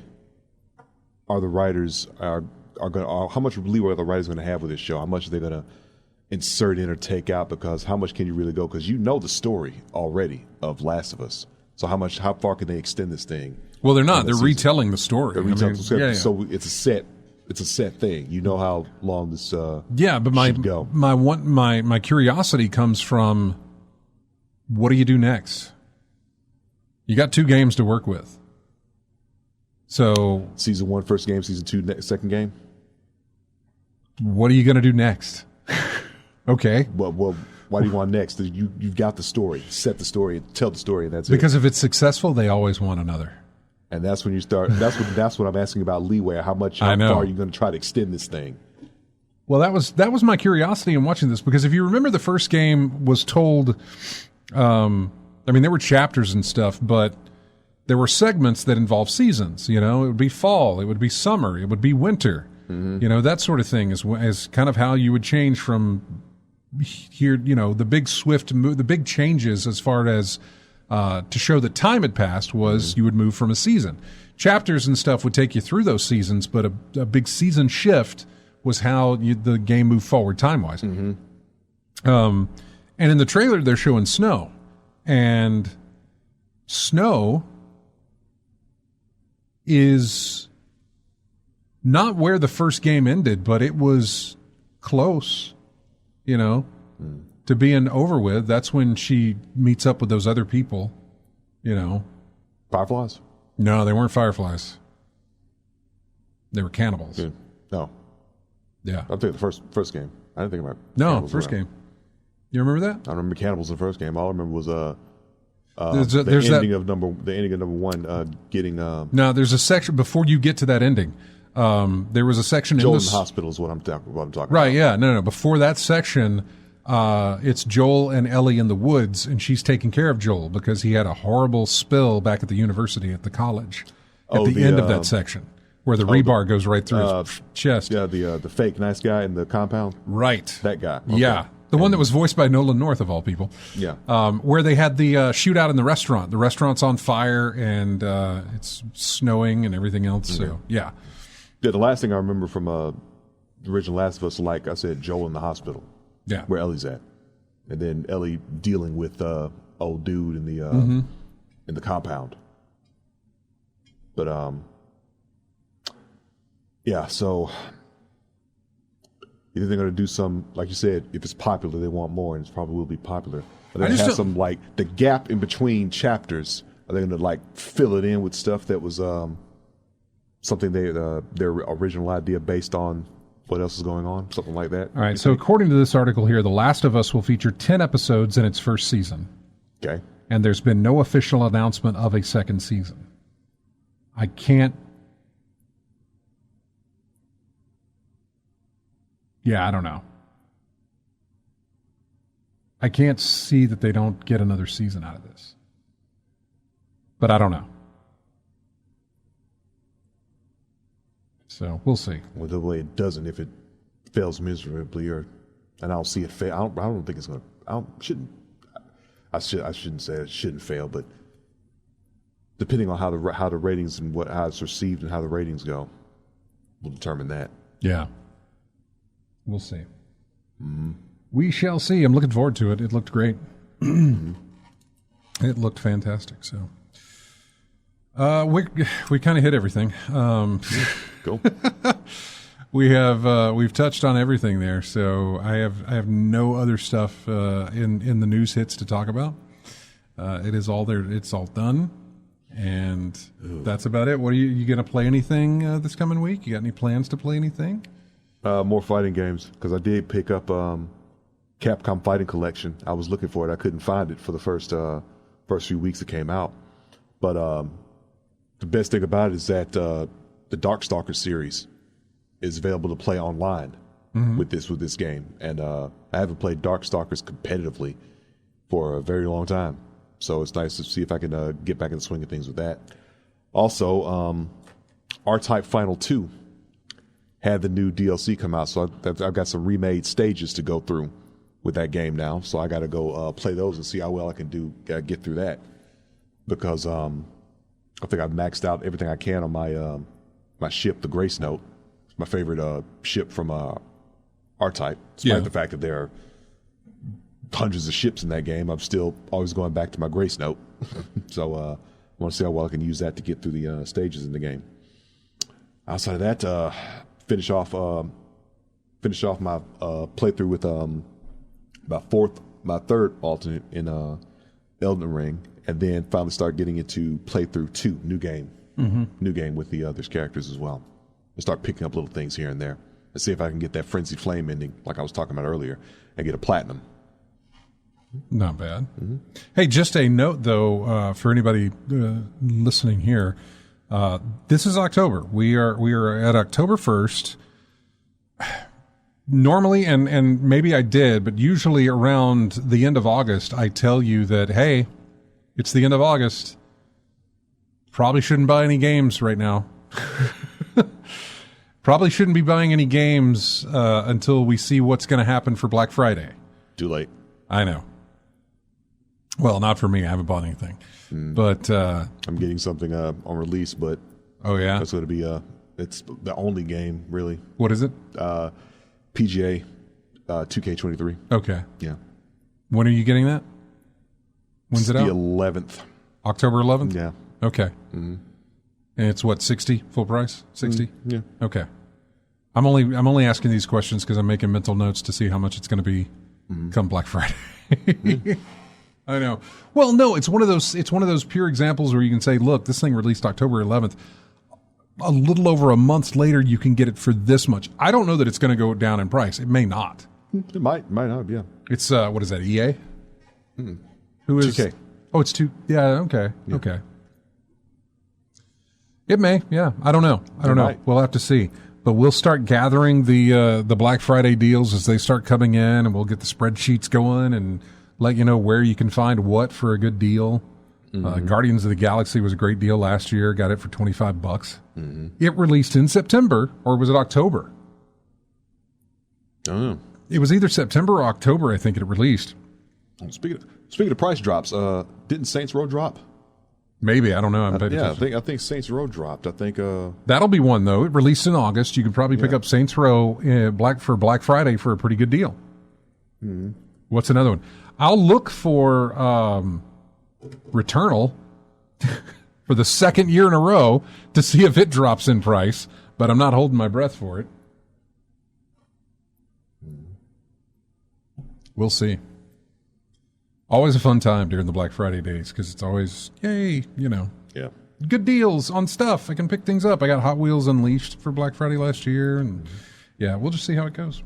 are the writers are going how much leeway are the writers going to have with this show? How much are they going to insert in or take out? Because how much can you really go? Because you know the story already of Last of Us. So how far can they extend this thing? Well, they're not. They're retelling the story. They're retelling the story. So it's a set thing. You know how long this but should go. My curiosity comes from, what do you do next? You got 2 games to work with. So season 1 first game, season 2 second game. What are you going to do next? Okay. Well, why do you want next? You've got the story, set the story, tell the story, and that's because if it's successful, they always want another. And that's when you start. That's what I'm asking about leeway. How far are you going to try to extend this thing? Well, that was my curiosity in watching this, because if you remember, the first game was told. There were chapters and stuff, but there were segments that involved seasons. You know, it would be fall, it would be summer, it would be winter. Mm-hmm. You know, that sort of thing is kind of how you would change from here. You know, the big changes as far as to show that time had passed was you would move from a season. Chapters and stuff would take you through those seasons, but a big season shift was how the game moved forward time-wise. Mm-hmm. And in the trailer, they're showing snow. And snow is not where the first game ended, but it was close, to being over with. That's when she meets up with those other people, Fireflies? No, they weren't fireflies. They were cannibals. Yeah. No. Yeah. I'm thinking the first game. I didn't think about first game. You remember that? I remember cannibals in the first game. All I remember was the ending of number one getting. No, there's a section before you get to that ending. There was a section Joel in in the hospital is what I'm talking about. Right? Yeah. No. Before that section, it's Joel and Ellie in the woods, and she's taking care of Joel because he had a horrible spill back at the university at the college. At the end of that section, where the rebar goes right through his chest. Yeah, the fake nice guy in the compound. Right. That guy. Okay. Yeah. The one that was voiced by Nolan North, of all people. Yeah. Where they had the shootout in the restaurant. The restaurant's on fire, and it's snowing and everything else. Mm-hmm. So, yeah. Yeah, the last thing I remember from the original Last of Us, like I said, Joel in the hospital. Yeah. Where Ellie's at. And then Ellie dealing with old dude in the compound. But, yeah, so either they're going to do some, like you said, if it's popular, they want more, and it probably will be popular. But they have some, like, the gap in between chapters, are they going to, like, fill it in with stuff that was something their original idea based on what else is going on, something like that? All right, so according to this article here, The Last of Us will feature 10 episodes in its first season. Okay. And there's been no official announcement of a second season. I can't... Yeah, I don't know. I can't see that they don't get another season out of this. But I don't know. So we'll see. Well, the way it doesn't, if it fails miserably, and I don't see it fail. I don't think it's going to. I shouldn't say it shouldn't fail, but depending on how the ratings and how it's received and how the ratings go, will determine that. Yeah. We'll see. Mm-hmm. We shall see. I'm looking forward to it. It looked great. Mm-hmm. It looked fantastic. So, we kind of hit everything. Cool. We've touched on everything there. So I have no other stuff in the news hits to talk about. It is all there. It's all done, and that's about it. What are you going to play anything this coming week? You got any plans to play anything? More fighting games, because I did pick up Capcom Fighting Collection. I was looking for it. I couldn't find it for the first few weeks it came out. But the best thing about it is that the Darkstalkers series is available to play online with this game. And I haven't played Darkstalkers competitively for a very long time. So it's nice to see if I can get back in the swing of things with that. Also, R-Type Final 2 had the new DLC come out, so I've got some remade stages to go through with that game now. So I got to go play those and see how well I can do get through that, because I think I've maxed out everything I can on my my ship, the Grace Note. It's my favorite ship from R-Type. Despite the fact that there are hundreds of ships in that game, I'm still always going back to my Grace Note. So I want to see how well I can use that to get through the stages in the game. Outside of that, finish off my playthrough with my third alternate in Elden Ring, and then finally start getting into playthrough 2, new game with the others characters as well, and start picking up little things here and there, and see if I can get that Frenzied Flame ending like I was talking about earlier, and get a platinum. Not bad. Hey, just a note though, for anybody listening here, this is October. We are at October 1st. Normally, and maybe I did, but usually around the end of August, I tell you that, hey, it's the end of August. Probably shouldn't buy any games right now. Probably shouldn't be buying any games until we see what's going to happen for Black Friday. Too late. I know. Well, not for me. I haven't bought anything. But I'm getting something on release, but oh yeah, that's going to be it's the only game really. What is it? PGA 2K23. Okay. Yeah. When are you getting that? When's it out? The 11th. October 11th? Yeah. Okay. And it's what, 60 full price? 60? Yeah. Okay. I'm only asking these questions because I'm making mental notes to see how much it's going to be come Black Friday. I know. Well, no, it's one of those pure examples where you can say, look, this thing released October 11th. A little over a month later, you can get it for this much. I don't know that it's going to go down in price. It may not. It might not, yeah. It's, what is that, EA? Who is... 2K. Oh, it's 2... Yeah, okay. Yeah. Okay. It may, yeah. I don't know. Might. We'll have to see. But we'll start gathering the Black Friday deals as they start coming in, and we'll get the spreadsheets going and let you know where you can find what for a good deal. Guardians of the Galaxy was a great deal last year. Got it for $25. It released in September, or was it October? I don't know. It was either September or October, I think it released. Speaking of price drops, didn't Saints Row drop? Maybe, I don't know. I think Saints Row dropped. I think that'll be one though. It released in August. You could probably pick up Saints Row for Black Friday for a pretty good deal. What's another one? I'll look for Returnal for the second year in a row to see if it drops in price, but I'm not holding my breath for it. We'll see. Always a fun time during the Black Friday days because it's always, yay, yeah, good deals on stuff. I can pick things up. I got Hot Wheels Unleashed for Black Friday last year, and yeah, we'll just see how it goes.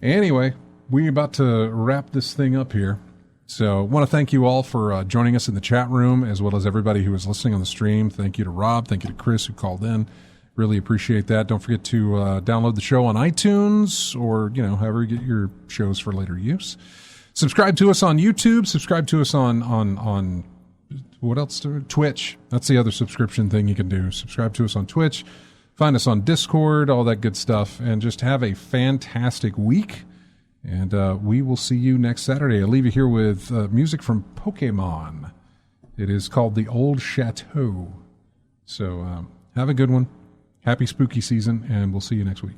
Anyway, we're about to wrap this thing up here. So I want to thank you all for joining us in the chat room, as well as everybody who was listening on the stream. Thank you to Rob. Thank you to Chris who called in. Really appreciate that. Don't forget to download the show on iTunes or, however you get your shows for later use. Subscribe to us on YouTube. Subscribe to us on what else? Twitch. That's the other subscription thing you can do. Subscribe to us on Twitch. Find us on Discord, all that good stuff. And just have a fantastic week. And we will see you next Saturday. I'll leave you here with music from Pokemon. It is called the Old Chateau. So have a good one. Happy spooky season, and we'll see you next week.